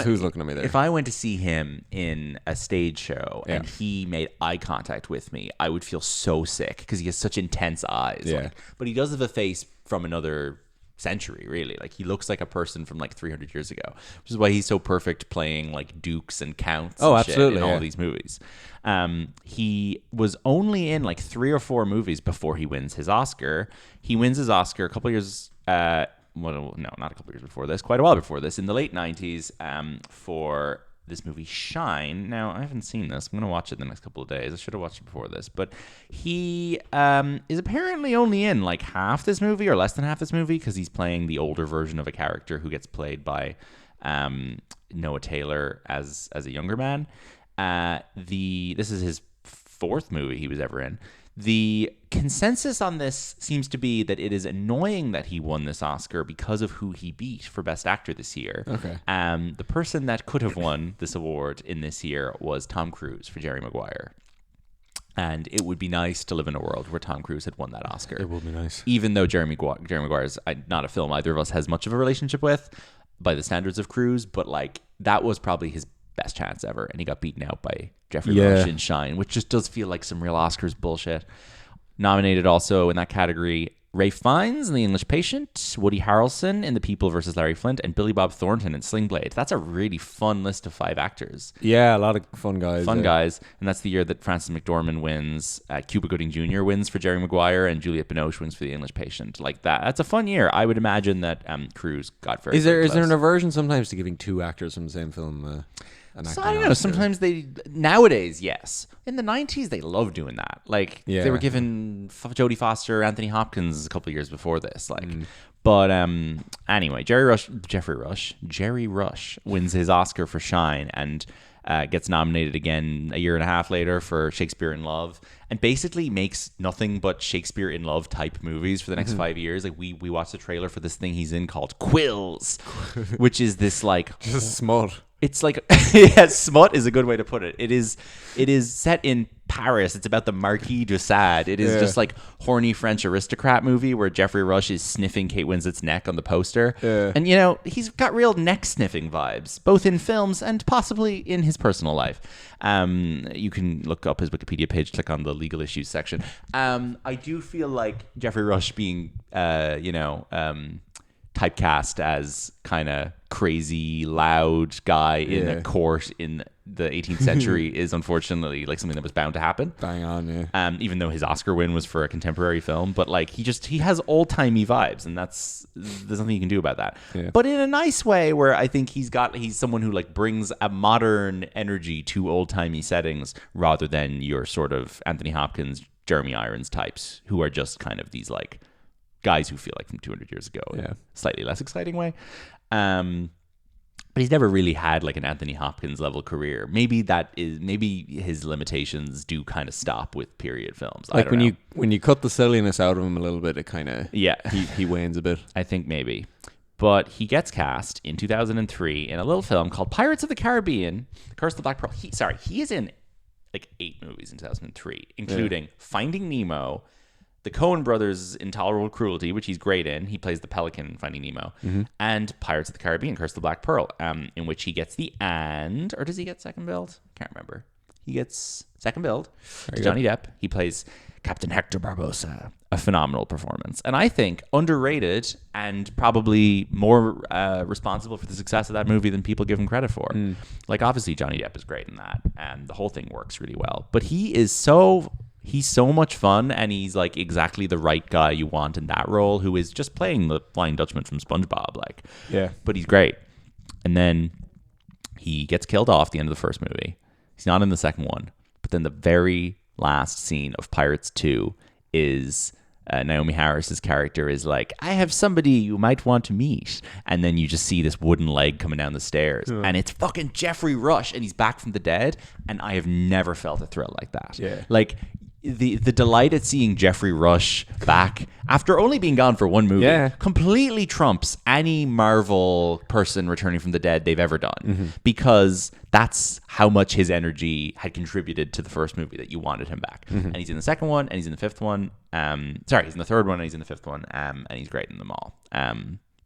B: who's looking at me there?
A: If I went to see him in a stage show and he made eye contact with me, I would feel so sick because he has such intense eyes.
B: Yeah.
A: But he does have a face from another century, really. Like, he looks like a person from like 300 years ago, which is why he's so perfect playing like dukes and counts
B: absolutely,
A: in all these movies. He was only in like 3 or 4 movies before he wins his Oscar. He wins his Oscar a couple years not a couple years before this, quite a while before this, in the late 90s, for this movie Shine. Now, I haven't seen this. I'm going to watch it the next couple of days. I should have watched it before this. But he is apparently only in like half this movie or less than half this movie because he's playing the older version of a character who gets played by Noah Taylor as a younger man. This is his 4th movie he was ever in. The consensus on this seems to be that it is annoying that he won this Oscar because of who he beat for Best Actor this year.
B: Okay.
A: The person that could have won this award in this year was Tom Cruise for Jerry Maguire. And it would be nice to live in a world where Tom Cruise had won that Oscar.
B: It would be nice.
A: Even though Jerry Maguire is not a film either of us has much of a relationship with by the standards of Cruise, but like that was probably his best chance ever, and he got beaten out by Geoffrey Rush in Shine, which just does feel like some real Oscars bullshit. Nominated also in that category, Ralph Fiennes in The English Patient, Woody Harrelson in The People vs. Larry Flint, and Billy Bob Thornton in Sling Blade. That's a really fun list of 5 actors.
B: Yeah, a lot of fun guys.
A: Guys, and that's the year that Frances McDormand wins, Cuba Gooding Jr. wins for Jerry Maguire, and Juliette Binoche wins for The English Patient. Like that. That's a fun year. I would imagine that Cruise got very.
B: Is there an aversion sometimes to giving 2 actors from the same film?
A: So I don't know. Sometimes nowadays, yes. In the 90s, they loved doing that. Like they were giving Jodie Foster, Anthony Hopkins a couple of years before this. But anyway, Jerry Rush wins his Oscar for Shine and gets nominated again a year and a half later for Shakespeare in Love, and basically makes nothing but Shakespeare in Love type movies for the next 5 years. Like we watched the trailer for this thing he's in called Quills, which is this like
B: just smut.
A: It's like smut is a good way to put it. It is set in Paris. It's about the Marquis de Sade. It is just like horny French aristocrat movie where Geoffrey Rush is sniffing Kate Winslet's neck on the poster. And he's got real neck sniffing vibes, both in films and possibly in his personal life. You can look up his Wikipedia page, click on the legal issues section. I do feel like Geoffrey Rush being typecast as kind of crazy, loud guy in a court in the 18th century is unfortunately like something that was bound to happen.
B: Bang on, yeah.
A: Even though his Oscar win was for a contemporary film, but like he has old-timey vibes, and there's nothing you can do about that. Yeah. But in a nice way, where I think he's someone who like brings a modern energy to old-timey settings rather than your sort of Anthony Hopkins, Jeremy Irons types who are just kind of these like guys who feel like from 200 years ago in a slightly less exciting way. But he's never really had like an Anthony Hopkins level career. Maybe his limitations do kind of stop with period films.
B: Like when you cut the silliness out of him a little bit, it kind of he wanes a bit.
A: I think maybe. But he gets cast in 2003 in a little film called Pirates of the Caribbean, Curse of the Black Pearl. He is in like 8 movies in 2003, including Finding Nemo, the Coen brothers' Intolerable Cruelty, which he's great in. He plays the pelican in Finding Nemo. And Pirates of the Caribbean, Curse of the Black Pearl, in which he gets or does he get second billed? Can't remember. He gets second billed to Johnny Depp. He plays Captain Hector Barbosa. A phenomenal performance. And I think underrated and probably more responsible for the success of that movie than people give him credit for. Like, obviously, Johnny Depp is great in that, and the whole thing works really well. But he's so much fun, and he's like exactly the right guy you want in that role, who is just playing the Flying Dutchman from SpongeBob. But he's great. And then he gets killed off at the end of the first movie. He's not in the second one. But then the very last scene of Pirates 2 is Naomi Harris's character is like, I have somebody you might want to meet. And then you just see this wooden leg coming down the stairs. And it's fucking Geoffrey Rush, and he's back from the dead. And I have never felt a thrill like that.
B: Yeah.
A: Like, the delight at seeing Geoffrey Rush back after only being gone for one movie completely trumps any Marvel person returning from the dead they've ever done, because that's how much his energy had contributed to the first movie that you wanted him back. And he's in the second one, and he's in the fifth one. He's in the third one, and he's in the fifth one, and he's great in them all.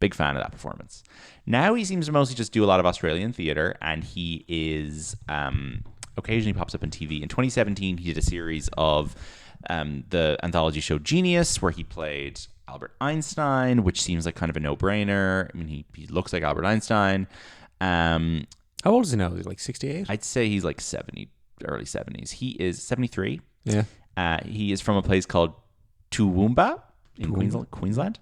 A: Big fan of that performance. Now he seems to mostly just do a lot of Australian theater, and he is occasionally pops up on TV. In 2017, he did a series of the anthology show Genius, where he played Albert Einstein, which seems like kind of a no-brainer. I mean, he looks like Albert Einstein.
B: How old is he now? Is he like 68?
A: I'd say he's like 70, early 70s. He is 73.
B: Yeah.
A: He is from a place called Toowoomba in Queensland.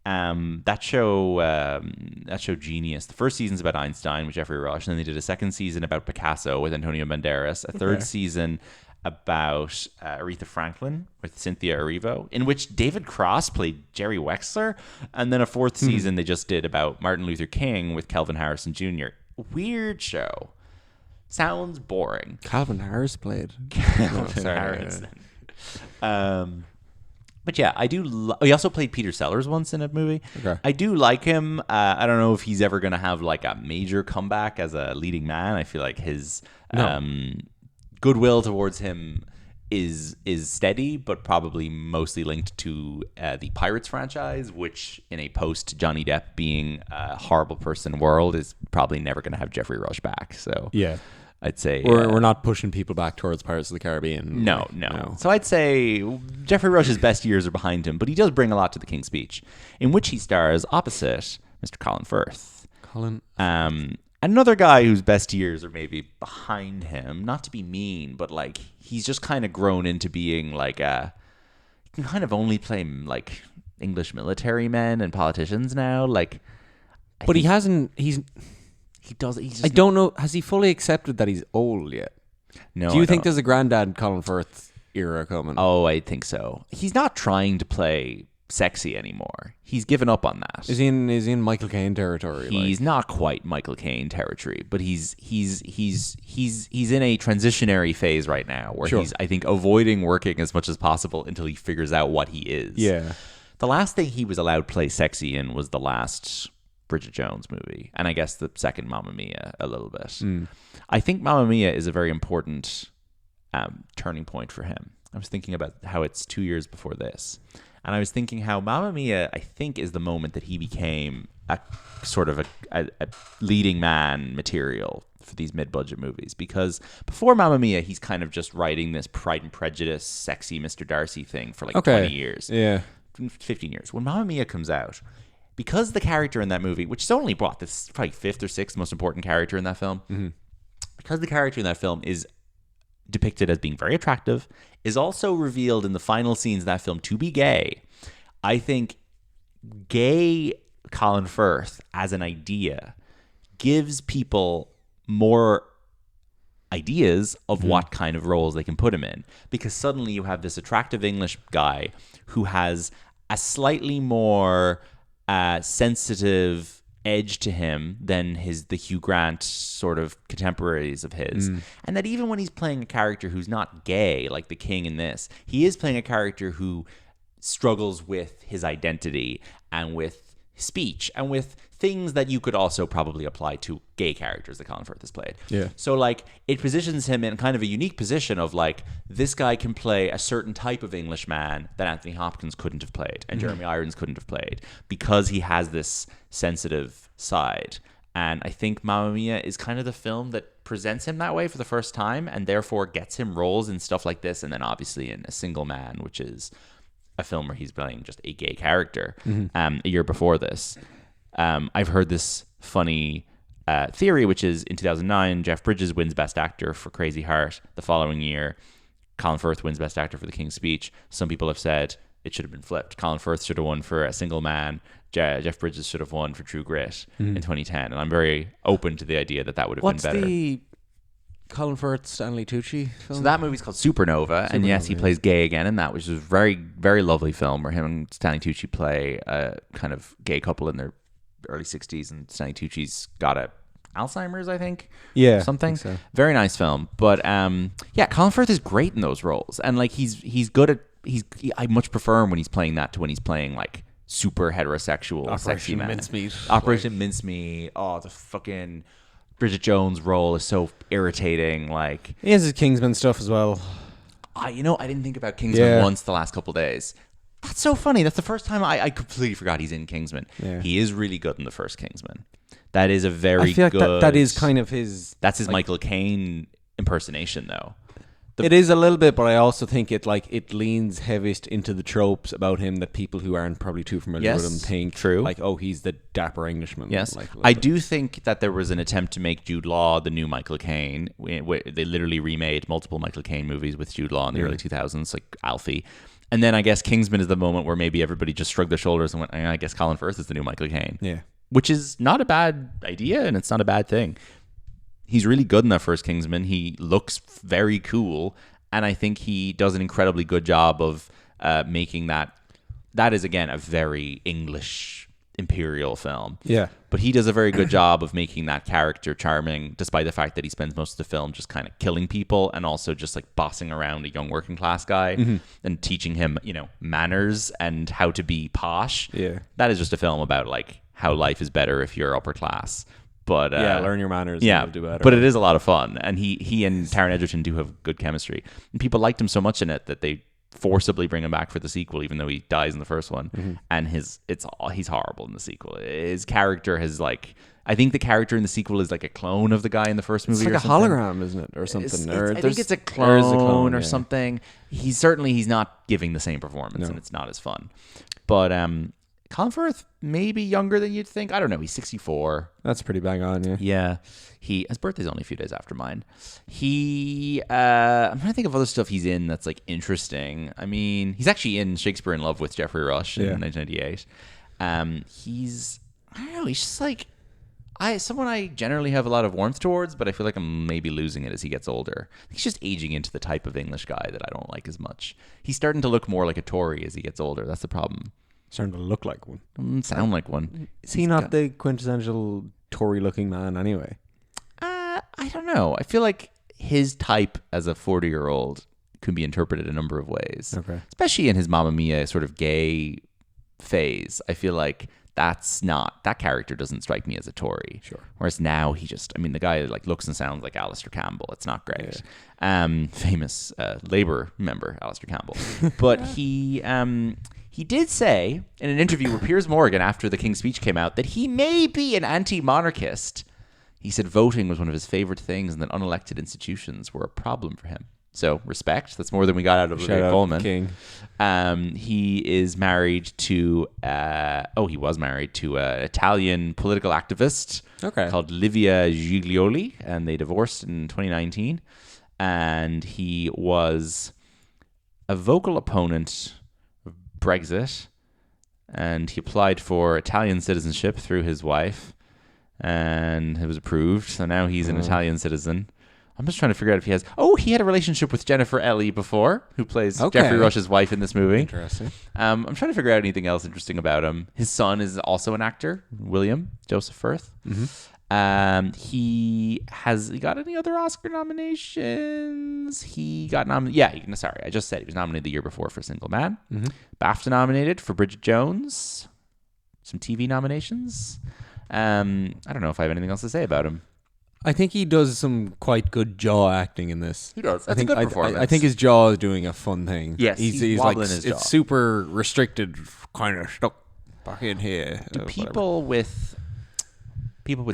A: That show Genius, the first season's about Einstein with Geoffrey Rush, and then they did a second season about Picasso with Antonio Banderas, a third season about Aretha Franklin with Cynthia Erivo, in which David Cross played Jerry Wexler, and then a fourth season they just did about Martin Luther King with Kelvin Harrison Jr. Weird show. Sounds boring.
B: Calvin Harris played.
A: Harrison. But yeah, I do. He also played Peter Sellers once in a movie.
B: Okay.
A: I do like him. I don't know if he's ever going to have like a major comeback as a leading man. I feel like his goodwill towards him is steady, but probably mostly linked to the Pirates franchise, which in a post Johnny Depp being a horrible person world is probably never going to have Geoffrey Rush back. So
B: yeah.
A: I'd say
B: we're not pushing people back towards Pirates of the Caribbean.
A: No. So I'd say Geoffrey Rush's best years are behind him, but he does bring a lot to The King's Speech, in which he stars opposite Mr. Colin Firth. Another guy whose best years are maybe behind him. Not to be mean, but like he's just kind of grown into being like he can kind of only play like English military men and politicians now. Like,
B: but he hasn't.
A: He does.
B: I don't know. Has he fully accepted that he's old yet?
A: No.
B: Do you think there's a granddad Colin Firth era coming?
A: Oh, I think so. He's not trying to play sexy anymore. He's given up on that.
B: Is he in Michael Caine territory?
A: He's not quite Michael Caine territory, but he's in a transitionary phase right now where he's, I think, avoiding working as much as possible until he figures out what he is.
B: Yeah.
A: The last thing he was allowed to play sexy in was the last Bridget Jones movie, and I guess the second Mamma Mia a little bit. I think Mamma Mia is a very important turning point for him. I was thinking about how it's 2 years before this, and I was thinking how Mamma Mia, I think, is the moment that he became a sort of a leading man material for these mid-budget movies, because before Mamma Mia, he's kind of just writing this Pride and Prejudice, sexy Mr. Darcy thing for like 20 years.
B: Yeah.
A: 15 years. When Mamma Mia comes out, because the character in that movie, which is only brought this probably fifth or sixth most important character in that film, because the character in that film is depicted as being very attractive, is also revealed in the final scenes of that film to be gay. I think gay Colin Firth as an idea gives people more ideas of what kind of roles they can put him in, because suddenly you have this attractive English guy who has a slightly more sensitive edge to him than the Hugh Grant sort of contemporaries of his. And that even when he's playing a character who's not gay, like the king in this, he is playing a character who struggles with his identity and with speech and with things that you could also probably apply to gay characters that Colin Firth has played.
B: Yeah.
A: So like it positions him in kind of a unique position of like, this guy can play a certain type of Englishman that Anthony Hopkins couldn't have played and Jeremy Irons couldn't have played, because he has this sensitive side. And I think Mamma Mia is kind of the film that presents him that way for the first time, and therefore gets him roles in stuff like this, and then obviously in A Single Man, which is a film where he's playing just a gay character. A year before this, I've heard this funny theory, which is in 2009, Jeff Bridges wins Best Actor for Crazy Heart. The following year, Colin Firth wins Best Actor for The King's Speech. Some people have said it should have been flipped. Colin Firth should have won for A Single Man. Jeff Bridges should have won for True Grit in 2010. And I'm very open to the idea that would have been better.
B: What's the Colin Firth, Stanley Tucci film?
A: So that movie's called Supernova, and yes, he plays gay again in that, which is a very, very lovely film where him and Stanley Tucci play a kind of gay couple in their early 60s, and Stanley Tucci's got a Alzheimer's, I think.
B: Yeah,
A: something.
B: I think so.
A: Very nice film. But yeah, Colin Firth is great in those roles, and like he's good at I much prefer him when he's playing that to when he's playing like super heterosexual, sexy man. Operation Mincemeat. Oh, the fucking Bridget Jones role is so irritating. Like
B: he has his Kingsman stuff as well.
A: I didn't think about Kingsman once the last couple of days. That's so funny. That's the first time I completely forgot he's in Kingsman. Yeah. He is really good in the first Kingsman. That is a very good. I feel like
B: that is kind of his.
A: That's his Michael Caine impersonation, though.
B: It is a little bit, but I also think it leans heaviest into the tropes about him that people who aren't probably too familiar with him think.
A: True.
B: Like, oh, he's the dapper Englishman.
A: Yes. I do think that there was an attempt to make Jude Law the new Michael Caine. They literally remade multiple Michael Caine movies with Jude Law in the early 2000s, like Alfie. And then I guess Kingsman is the moment where maybe everybody just shrugged their shoulders and went, I guess Colin Firth is the new Michael Caine.
B: Yeah.
A: Which is not a bad idea, and it's not a bad thing. He's really good in that first Kingsman. He looks very cool. And I think he does an incredibly good job of making that. That is, again, a very English imperial film.
B: Yeah.
A: But he does a very good job of making that character charming, despite the fact that he spends most of the film just kind of killing people and also just like bossing around a young working class guy and teaching him, manners and how to be posh.
B: Yeah.
A: That is just a film about like how life is better if you're upper class. But
B: learn your manners.
A: Yeah,
B: and do better.
A: But it is a lot of fun, and he and Taron Egerton do have good chemistry. And people liked him so much in it that they forcibly bring him back for the sequel, even though he dies in the first one. And he's horrible in the sequel. His character has I think the character in the sequel is like a clone of the guy in the first movie.
B: It's like
A: a
B: hologram, isn't it, or something?
A: I think it's a clone or something. He's not giving the same performance, and it's not as fun. But Colin Firth, maybe younger than you'd think. I don't know. He's 64.
B: That's pretty bang on, yeah.
A: Yeah. His birthday's only a few days after mine. I'm trying to think of other stuff he's in that's like interesting. I mean, he's actually in Shakespeare in Love with Geoffrey Rush in 1998. I don't know. He's just like someone I generally have a lot of warmth towards, but I feel like I'm maybe losing it as he gets older. He's just aging into the type of English guy that I don't like as much. He's starting to look more like a Tory as he gets older. That's the problem.
B: Starting to look like one.
A: Sound like one.
B: Is he not the quintessential Tory-looking man anyway?
A: I don't know. I feel like his type as a 40-year-old can be interpreted a number of ways. Okay. Especially in his Mamma Mia sort of gay phase. I feel like that character doesn't strike me as a Tory.
B: Sure.
A: Whereas now the guy like looks and sounds like Alistair Campbell. It's not great. Yeah. Famous Labour member, Alistair Campbell. But he did say in an interview with Piers Morgan after the King's Speech came out that he may be an anti-monarchist. He said voting was one of his favorite things and that unelected institutions were a problem for him. So respect. That's more than we got out of Olivia Colman.
B: King.
A: He is married to he was married to an Italian political activist called Livia Giglioli, and they divorced in 2019. And he was a vocal opponent of Brexit, and he applied for Italian citizenship through his wife, and it was approved. So now he's an Italian citizen. I'm just trying to figure out if he has... he had a relationship with Jennifer Ellie before, who plays Geoffrey Rush's wife in this movie.
B: Interesting.
A: I'm trying to figure out anything else interesting about him. His son is also an actor, William Joseph Firth. He got any other Oscar nominations? He got nominated. Sorry, I just said he was nominated the year before for Single Man. BAFTA nominated for Bridget Jones. Some TV nominations. I don't know if I have anything else to say about him.
B: I think he does some quite good jaw acting in this.
A: He does. That's a good performance.
B: I think his jaw is doing a fun thing.
A: Yes, he's wobbling his jaw.
B: It's super restricted, kind of stuck back in here.
A: Do people with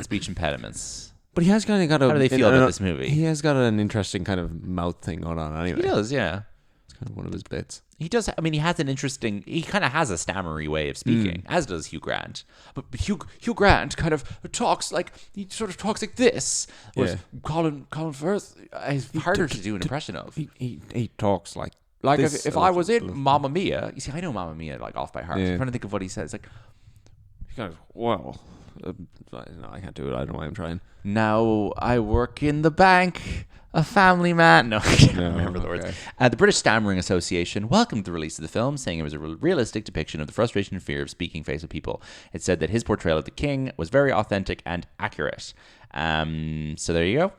A: speech impediments?
B: But he has kind of got a...
A: How do they feel about this movie?
B: He has got an interesting kind of mouth thing going on anyway.
A: He does, yeah.
B: It's kind of one of his bits.
A: He does. I mean, he has an interesting... He kind of has a stammery way of speaking, as does Hugh Grant. But Hugh Grant kind of talks like... He sort of talks like this. Whereas Colin Firth is harder to do an impression of.
B: He talks like...
A: Like if I was in Mamma Mia... You see, I know Mamma Mia like off by heart. Yeah. I'm trying to think of what he says. Like...
B: He goes, well... no, I can't do it. I don't know why I'm trying.
A: Now I work in the bank... A family man. No, I can't remember the words. The British Stammering Association welcomed the release of the film, saying it was a realistic depiction of the frustration and fear of speaking face with people. It said that his portrayal of the king was very authentic and accurate. So there you go.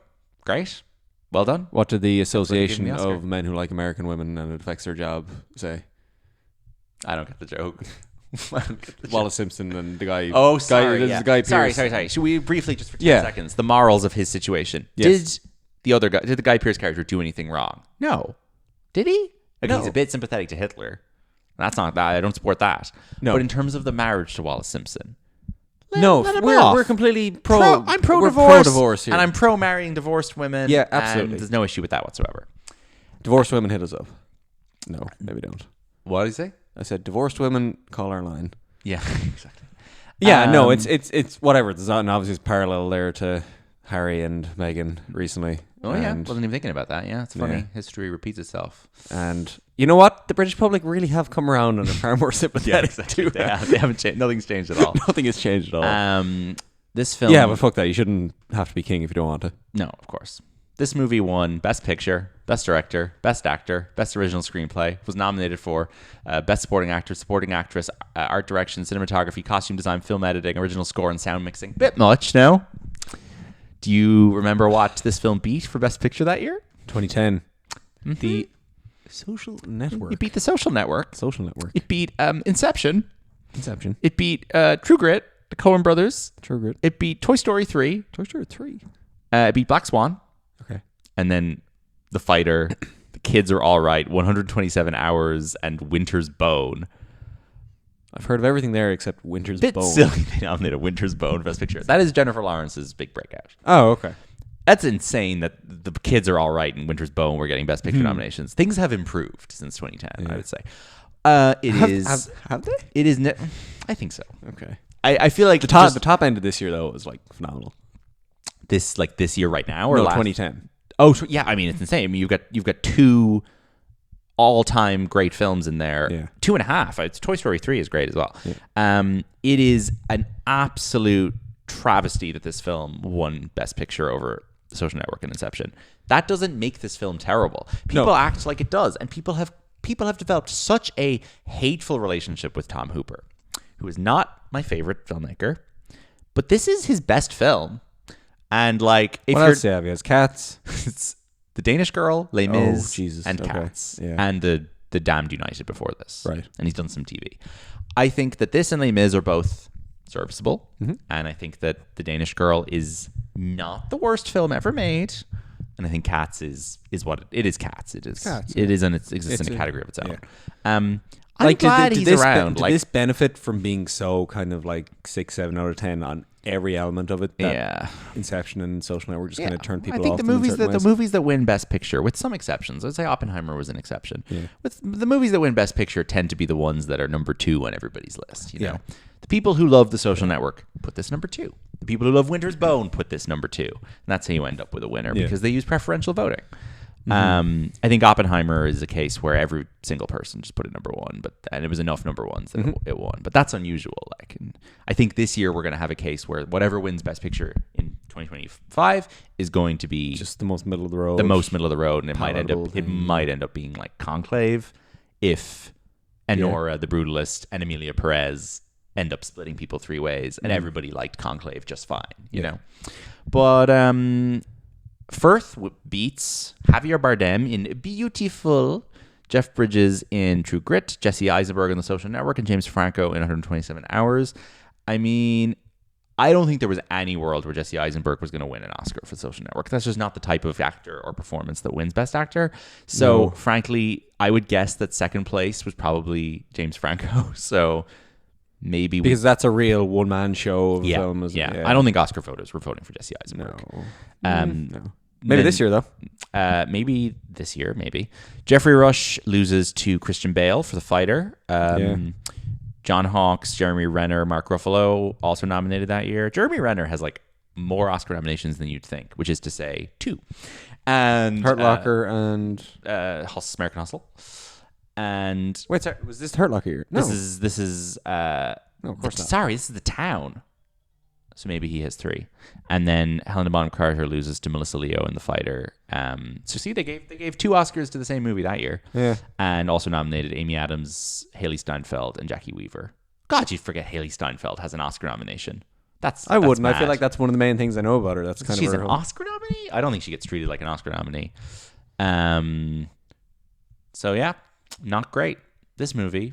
A: Great. Well done.
B: What did the Association
A: the Oscar.
B: of Men Who Like American Women and It Affects Their Job say?
A: I don't get the joke.
B: Wallace Simpson and the guy.
A: Oh, sorry.
B: The guy Pierce.
A: Sorry. Should we briefly, just for 10 seconds, the morals of his situation?
B: Yes.
A: Did the Guy Pearce character do anything wrong? No. Did he? Okay, he's a bit sympathetic to Hitler. That's not that. I don't support that.
B: No.
A: But in terms of the marriage to Wallace Simpson,
B: we're completely pro.
A: I'm pro-divorce.
B: We're pro-divorce here.
A: And I'm pro-marrying divorced women.
B: Yeah, absolutely.
A: And there's no issue with that whatsoever.
B: Divorced women hit us up. No, maybe don't.
A: What did you say?
B: I said divorced women, call our line.
A: Yeah, exactly.
B: Yeah, no, it's whatever. There's an obvious parallel there to Harry and Meghan recently.
A: Oh yeah, wasn't even thinking about that. Yeah, it's funny.
B: Yeah.
A: History repeats itself.
B: And you know what? The British public really have come around and are far more sympathetic to
A: They haven't changed. Nothing's changed at all.
B: Nothing has changed at all.
A: This film.
B: Yeah, but fuck that. You shouldn't have to be king if you don't want to.
A: No, of course. This movie won Best Picture, Best Director, Best Actor, Best Original Screenplay. Was nominated for Best Supporting Actor, Supporting Actress, Art Direction, Cinematography, Costume Design, Film Editing, Original Score, and Sound Mixing. Bit much, no? Do you remember what this film beat for Best Picture that year?
B: 2010. Mm-hmm. The Social Network.
A: It beat The Social Network.
B: Social Network.
A: It beat Inception.
B: Inception.
A: It beat True Grit, the Coen Brothers.
B: True Grit.
A: It beat Toy Story 3.
B: Toy Story 3.
A: It beat Black Swan.
B: Okay.
A: And then The Fighter, The Kids Are All Right, 127 Hours, and Winter's Bone.
B: I've heard of everything there except Winter's
A: Bit
B: Bone.
A: silly they nominated Winter's Bone for Best Picture. That is Jennifer Lawrence's big breakout.
B: Oh, okay.
A: That's insane that The Kids Are All Right and Winter's Bone were getting Best Picture nominations. Things have improved since 2010, I would say.
B: Have they?
A: It is. I think so.
B: Okay.
A: I feel like
B: the top end of this year though was like phenomenal.
A: This year right now or
B: no,
A: last?
B: 2010.
A: Oh yeah, I mean it's insane. I mean you've got two all-time great films in there.
B: Yeah.
A: 2.5. It's Toy Story 3 is great as well.
B: Yeah.
A: It is an absolute travesty that this film won Best Picture over The Social Network and Inception. That doesn't make this film terrible. People act like it does, and people have developed such a hateful relationship with Tom Hooper, who is not my favorite filmmaker, but this is his best film. And like, if
B: what else do you have? He has Cats.
A: It's The Danish Girl, Les Mis, and
B: okay.
A: Cats,
B: Yeah.
A: and the Damned United before this.
B: Right.
A: And he's done some TV. I think that this and Les Mis are both serviceable,
B: mm-hmm.
A: and I think that The Danish Girl is not the worst film ever made. And I think Cats is what it is. Cats. It is.
B: Cats,
A: it is, and it exists in a category of its own.
B: Yeah.
A: I'm
B: like,
A: glad he's around.
B: Did this benefit from being so kind of like 6, 7 out of 10 on every element of it? That Inception and Social Network just kind of turned people off.
A: I think the movies that win Best Picture, with some exceptions, I'd say Oppenheimer was an exception.
B: Yeah.
A: With the movies that win Best Picture tend to be the ones that are number 2 on everybody's list. You know, the people who love The Social Network put this number 2. The people who love Winter's Bone put this number 2. And that's how you end up with a winner because they use preferential voting. Mm-hmm. I think Oppenheimer is a case where every single person just put it number 1, and it was enough number 1s that it won. But that's unusual. Like, and I think this year we're going to have a case where whatever wins Best Picture in 2025 is going to be
B: just the most middle of the road.
A: And it might end up being like Conclave if Enora, the Brutalist, and Emilia Perez end up splitting people 3 ways, and everybody liked Conclave just fine, you know. But Firth beats Javier Bardem in Beautiful, Jeff Bridges in True Grit, Jesse Eisenberg in The Social Network, and James Franco in 127 Hours. I mean, I don't think there was any world where Jesse Eisenberg was going to win an Oscar for The Social Network. That's just not the type of actor or performance that wins Best Actor. So, frankly, I would guess that second place was probably James Franco. So maybe
B: because that's a real one-man show of film.
A: Yeah. I don't think Oscar voters were voting for Jesse Eisenberg.
B: No. Maybe this year, though.
A: Maybe this year, maybe. Geoffrey Rush loses to Christian Bale for The Fighter. John Hawkes, Jeremy Renner, Mark Ruffalo also nominated that year. Jeremy Renner has like more Oscar nominations than you'd think, which is to say 2. And
B: Hurt Locker and
A: American Hustle. And
B: wait, sorry, was this Hurt Locker year? No,
A: this is
B: no, of course not.
A: Sorry, this is The Town. So maybe he has 3. And then Helena Bonham Carter loses to Melissa Leo in The Fighter. So see, they gave 2 Oscars to the same movie that year.
B: Yeah.
A: And also nominated Amy Adams, Haley Steinfeld, and Jackie Weaver. God, you'd forget Haley Steinfeld has an Oscar nomination.
B: I wouldn't.
A: Mad.
B: I feel like that's one of the main things I know about her. That's kind
A: She's
B: of her
A: an Oscar nominee. I don't think she gets treated like an Oscar nominee. So yeah, not great. This movie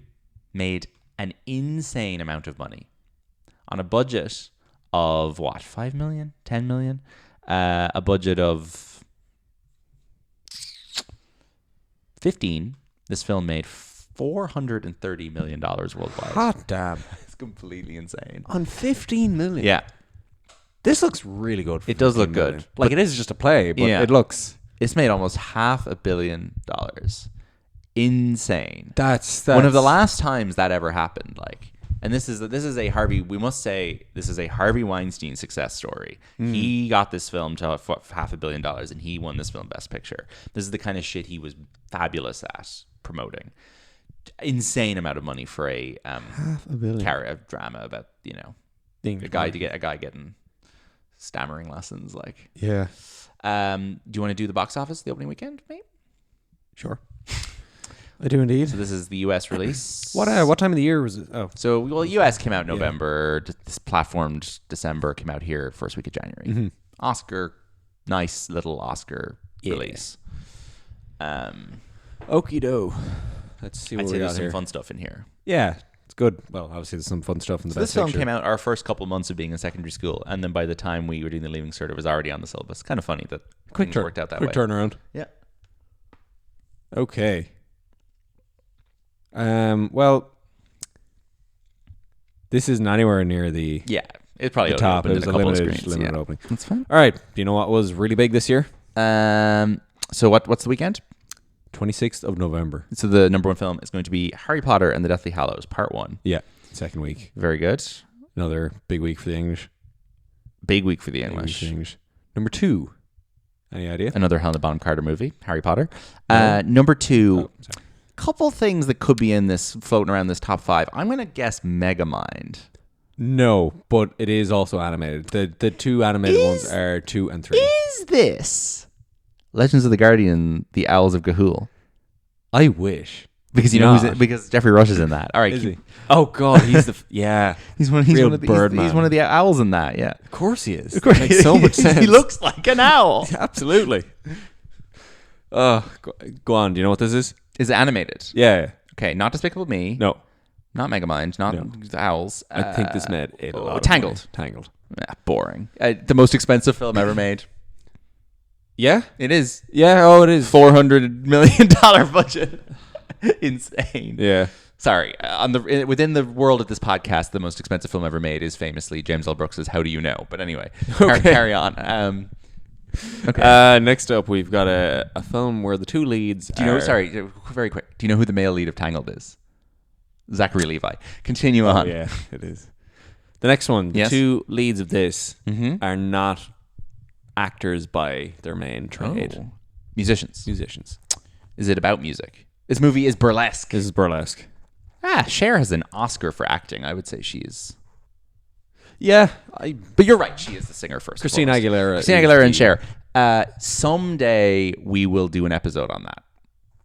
A: made an insane amount of money on a budget of what, 5 million, 10 million, a budget of 15. This film made $430 million worldwide.
B: Hot damn.
A: It's completely insane.
B: On 15 million.
A: Yeah.
B: This looks really good.
A: It does look good.
B: Like, it is just a play, but it looks...
A: It's made almost $500 million. Insane.
B: That's
A: one of the last times that ever happened. Like, and this is a Harvey. We must say this is a Harvey Weinstein success story. He got this film to $500 million, and he won this film Best Picture. This is the kind of shit he was fabulous at promoting. Insane amount of money for a
B: $500 million
A: a drama about a guy getting stammering lessons. Like,
B: yeah.
A: Do you want to do the box office the opening weekend, mate?
B: Sure. I do indeed.
A: So this is the US release.
B: What time of the year was it? Oh,
A: so US came out November. Yeah. This platformed December, came out here first week of January.
B: Mm-hmm.
A: Oscar, nice little Oscar release.
B: Okie do. Let's see what
A: I'd
B: we
A: say
B: got
A: there's
B: here.
A: some fun stuff in here.
B: Yeah, it's good. Well, obviously there's some fun stuff in the
A: So
B: Best
A: this film
B: Picture.
A: came out our first couple months of being in secondary school, and then by the time we were doing the Leaving Cert, it was already on the syllabus. Kind of funny that things worked out that
B: quick
A: way.
B: Turnaround.
A: Yeah.
B: Okay. Well, this isn't anywhere near the
A: It probably
B: top. It
A: opened
B: was
A: in
B: a
A: a couple of
B: limited
A: screens.
B: opening.
A: That's fine.
B: All right. Do you know what was really big this year?
A: So what's the weekend?
B: 26th of November.
A: So the number one film is going to be Harry Potter and the Deathly Hallows Part 1.
B: Yeah. Second week.
A: Very good.
B: Another big week for the English.
A: Big week for the
B: Big week
A: English.
B: for the English. Number 2. Any idea?
A: Another Helena Bonham Carter movie, Harry Potter. Number 2, couple things that could be in this, floating around this top 5. I'm going to guess Megamind.
B: No, but it is also animated. The two animated ones are 2 and 3.
A: Is this Legends of the Guardian, The Owls of Ga'Hoole?
B: I wish.
A: Because because Geoffrey Rush is in that. All right.
B: Is he? Oh God, he's the he's one of
A: the owls in that. Yeah.
B: Of course he is.
A: Of course,
B: makes so much sense.
A: He looks like an owl.
B: Absolutely. Go on. Do you know what this is?
A: Is it animated?
B: Yeah.
A: Okay. Not Despicable Me.
B: No.
A: Not Megamind. Not the Owls.
B: I think this made a lot of
A: Tangled.
B: money. Tangled.
A: Boring. The most expensive film ever made.
B: Yeah.
A: It is.
B: Yeah. Oh, it is.
A: $400 million budget. Insane.
B: Yeah.
A: Sorry. Within the world of this podcast, the most expensive film ever made is famously James L. Brooks's How Do You Know? But anyway, carry on.
B: Okay. Next up, we've got a film where the two leads.
A: Do you know? Sorry, very quick. Do you know who the male lead of Tangled is? Zachary Levi. Continue on.
B: Yeah, it is. The next one. The two leads of this are not actors by their main trade.
A: Oh. Musicians. Is it about music? This movie is burlesque.
B: This is burlesque.
A: Cher has an Oscar for acting. I would say she is.
B: Yeah,
A: but you're right. She is the singer first.
B: Christina Aguilera.
A: And Cher. Someday we will do an episode on that.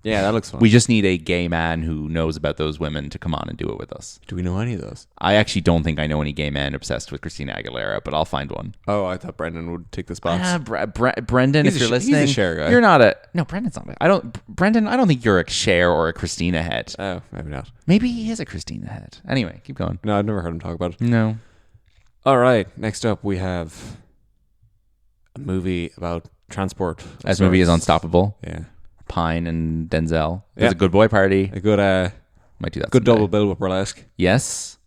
B: Yeah, that looks fun.
A: We just need a gay man who knows about those women to come on and do it with us.
B: Do we know any of those?
A: I actually don't think I know any gay men obsessed with Christina Aguilera, but I'll find one.
B: Oh, I thought Brendan would take the spots.
A: Brendan, if you're listening,
B: he's a Cher guy.
A: You're not a... No, Brendan's not. Brendan, I don't think you're a Cher or a Christina head.
B: Oh, maybe not.
A: Maybe he is a Christina head. Anyway, keep going.
B: No, I've never heard him talk about it.
A: No.
B: All right, next up we have a movie about transport.
A: This movie is Unstoppable.
B: Yeah.
A: Pine and Denzel. There's a good boy party.
B: A good
A: might do that.
B: Good
A: someday.
B: double bill with burlesque.
A: Yes.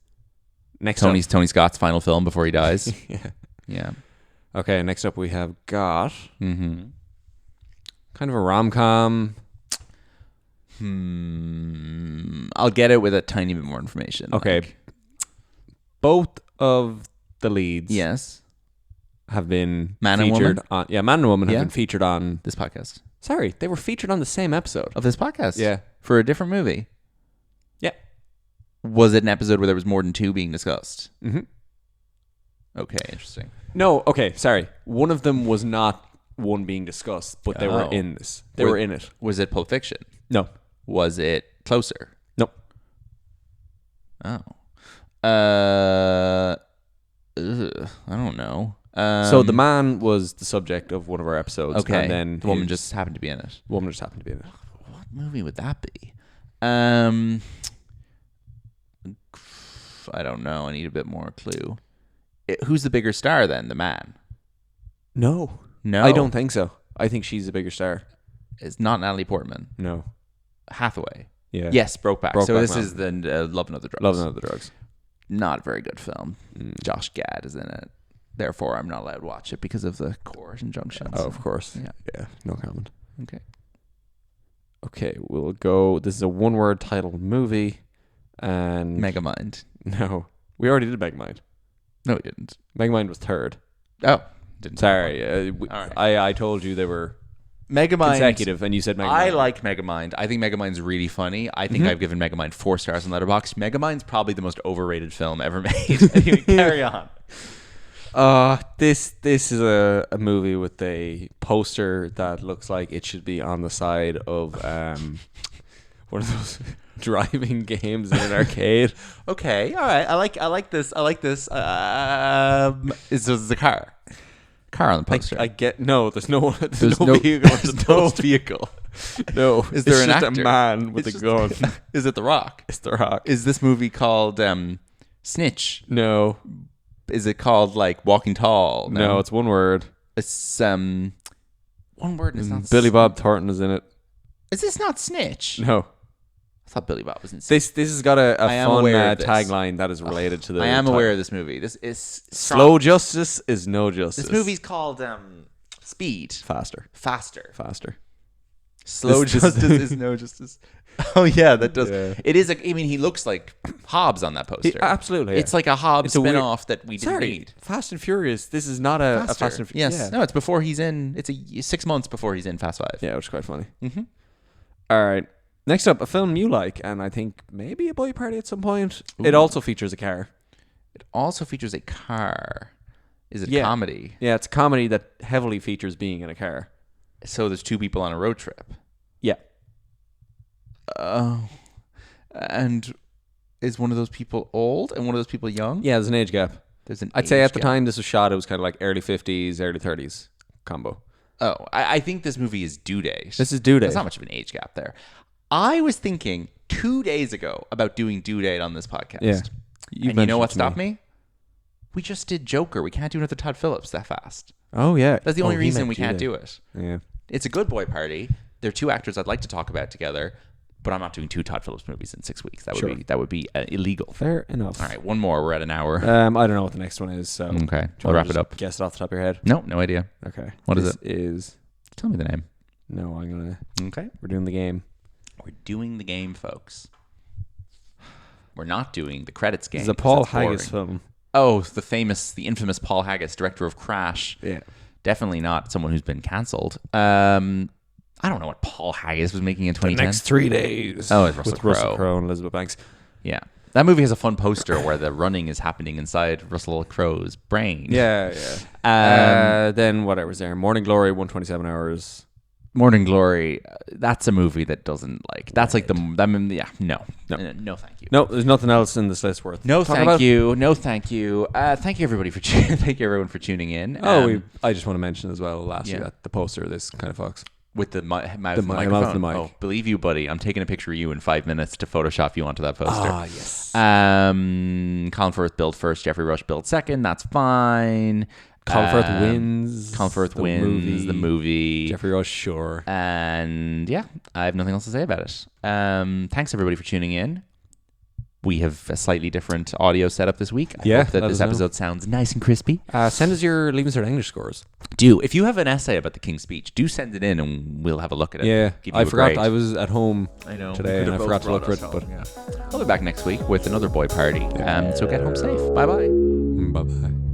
B: Next
A: Tony Scott's final film before he dies.
B: Yeah. Okay, next up we have got
A: kind
B: of a rom-com.
A: I'll get it with a tiny bit more information.
B: Okay. Both of the leads have been
A: Man and
B: featured
A: woman?
B: on... Yeah, man and woman have been featured on...
A: This podcast.
B: Sorry, they were featured on the same episode.
A: Of this podcast?
B: Yeah.
A: For a different movie?
B: Yeah.
A: Was it an episode where there was more than two being discussed?
B: Mm-hmm.
A: Okay, interesting.
B: No, okay, sorry. One of them was not one being discussed, but they were in this. They were in it.
A: Was it Pulp Fiction?
B: No.
A: Was it Closer?
B: No.
A: Oh. I don't know.
B: So the man was the subject of one of our episodes.
A: Okay.
B: And then
A: the woman just happened to be in it.
B: Woman just happened to be in it.
A: What movie would that be? I don't know. I need a bit more clue. Who's the bigger star then? The man?
B: No. I don't think so. I think she's a bigger star.
A: It's not Natalie Portman.
B: No.
A: Hathaway.
B: Yeah.
A: Yes, Brokeback. So this
B: Mountain.
A: is the Love and Other Drugs.
B: Love and Other Drugs.
A: Not a very good film. Josh Gad is in it. Therefore, I'm not allowed to watch it because of the court injunctions.
B: Oh, of course.
A: Yeah.
B: No comment.
A: Okay,
B: we'll go. This is a one-word titled movie. And
A: Megamind.
B: No. We already did Megamind.
A: No, we didn't.
B: Megamind was third.
A: Oh. Didn't.
B: Sorry.
A: All right.
B: I told you they were
A: Megamind
B: consecutive, and you said Megamind.
A: I like Megamind. I think Megamind's really funny. I think I've given Megamind 4 stars on Letterboxd. Megamind's probably the most overrated film ever made. Anyway, carry on.
B: This is a movie with a poster that looks like it should be on the side of one of those driving games in an arcade.
A: Okay, all right. I like this. Is the car? Car on the poster.
B: I get no. There's no vehicle.
A: There's no vehicle.
B: No.
A: Is there an
B: just
A: actor?
B: A man with a gun?
A: Is it The Rock?
B: It's The Rock.
A: Is this movie called Snitch?
B: No.
A: Is it called like Walking Tall?
B: No, it's one word.
A: It's one word. And it's not.
B: Billy Bob Thornton is in it.
A: Is this not Snitch?
B: No.
A: I thought Billy Bob was in Snitch.
B: This has got a fun
A: tagline
B: that is related to the.
A: I am
B: title.
A: aware of this movie. This is
B: Slow justice is no justice.
A: This movie's called Speed.
B: Faster.
A: Slow justice is no justice. Oh yeah, that does.
B: Yeah.
A: It is. I mean, he looks like Hobbs on that poster.
B: Absolutely, yeah.
A: It's like a Hobbs spin-off that we didn't need.
B: Fast and Furious. This is not a Fast and Furious.
A: Yes. Yeah. No, it's before he's in. It's 6 months before he's in Fast 5.
B: Yeah, which is quite funny. Mm-hmm. All right. Next up, a film you like, and I think maybe a boy party at some point. Ooh. It also features a car.
A: It also features a car. Is it a comedy?
B: Yeah, it's a comedy that heavily features being in a car.
A: So there's 2 people on a road trip.
B: Yeah.
A: Oh. And is one of those people old and one of those people young?
B: Yeah, there's an age gap. I'd say at the time this was shot, it was kind of like early 50s, early 30s combo.
A: Oh, I think this movie is Due Date.
B: This is Due Date.
A: There's not much of an age gap there. I was thinking 2 days ago about doing Due Date on this podcast.
B: Yeah.
A: And you know what stopped me? We just did Joker. We can't do another Todd Phillips that fast.
B: Oh, yeah.
A: That's the only reason we can't do it.
B: Yeah.
A: It's a good boy party. There are 2 actors I'd like to talk about together, but I'm not doing 2 Todd Phillips movies in 6 weeks. That would be illegal.
B: Fair enough.
A: All right, one more. We're at an hour.
B: I don't know what the next one is. So
A: okay, we'll wrap it up.
B: Guess it off the top of your head.
A: No idea.
B: Okay.
A: What is it? Tell me the name.
B: No, I'm gonna.
A: Okay.
B: We're doing the game.
A: We're doing the game, folks. We're not doing the credits game.
B: It's a Paul Haggis film.
A: Oh, the infamous Paul Haggis, director of Crash.
B: Yeah.
A: Definitely not someone who's been cancelled. I don't know what Paul Haggis was making in 2010.
B: The Next 3 Days.
A: Oh, it's Russell Crowe.
B: Russell Crowe and Elizabeth Banks.
A: Yeah. That movie has a fun poster where the running is happening inside Russell Crowe's brain.
B: Yeah. Then whatever was there? Morning Glory, 127 Hours.
A: Morning Glory, that's a movie that doesn't like. That's like no, thank you.
B: No, there's nothing else in this list worth.
A: No, thank you. Thank you everybody for thank you everyone for tuning in.
B: I just want to mention as well lastly that the poster of this kind of fucks
A: with the microphone.
B: Mic.
A: Oh, believe you, buddy. I'm taking a picture of you in 5 minutes to Photoshop you onto that poster.
B: Ah, yes.
A: Colin Firth billed first. Geoffrey Rush billed second. That's fine.
B: Colin Firth wins.
A: Colin Firth wins the movie.
B: Geoffrey Rush, sure.
A: And yeah, I have nothing else to say about it. Thanks everybody for tuning in. We have a slightly different audio setup this week. I hope that this episode sounds nice and crispy.
B: Send us your Leaving Cert English scores.
A: Do. If you have an essay about the King's Speech, do send it in and we'll have a look at it.
B: Yeah.
A: I
B: forgot.
A: grade.
B: I was at home today and I forgot to look for it.
A: But I'll be back next week with another boy party. So get home safe. Bye-bye.
B: Bye-bye.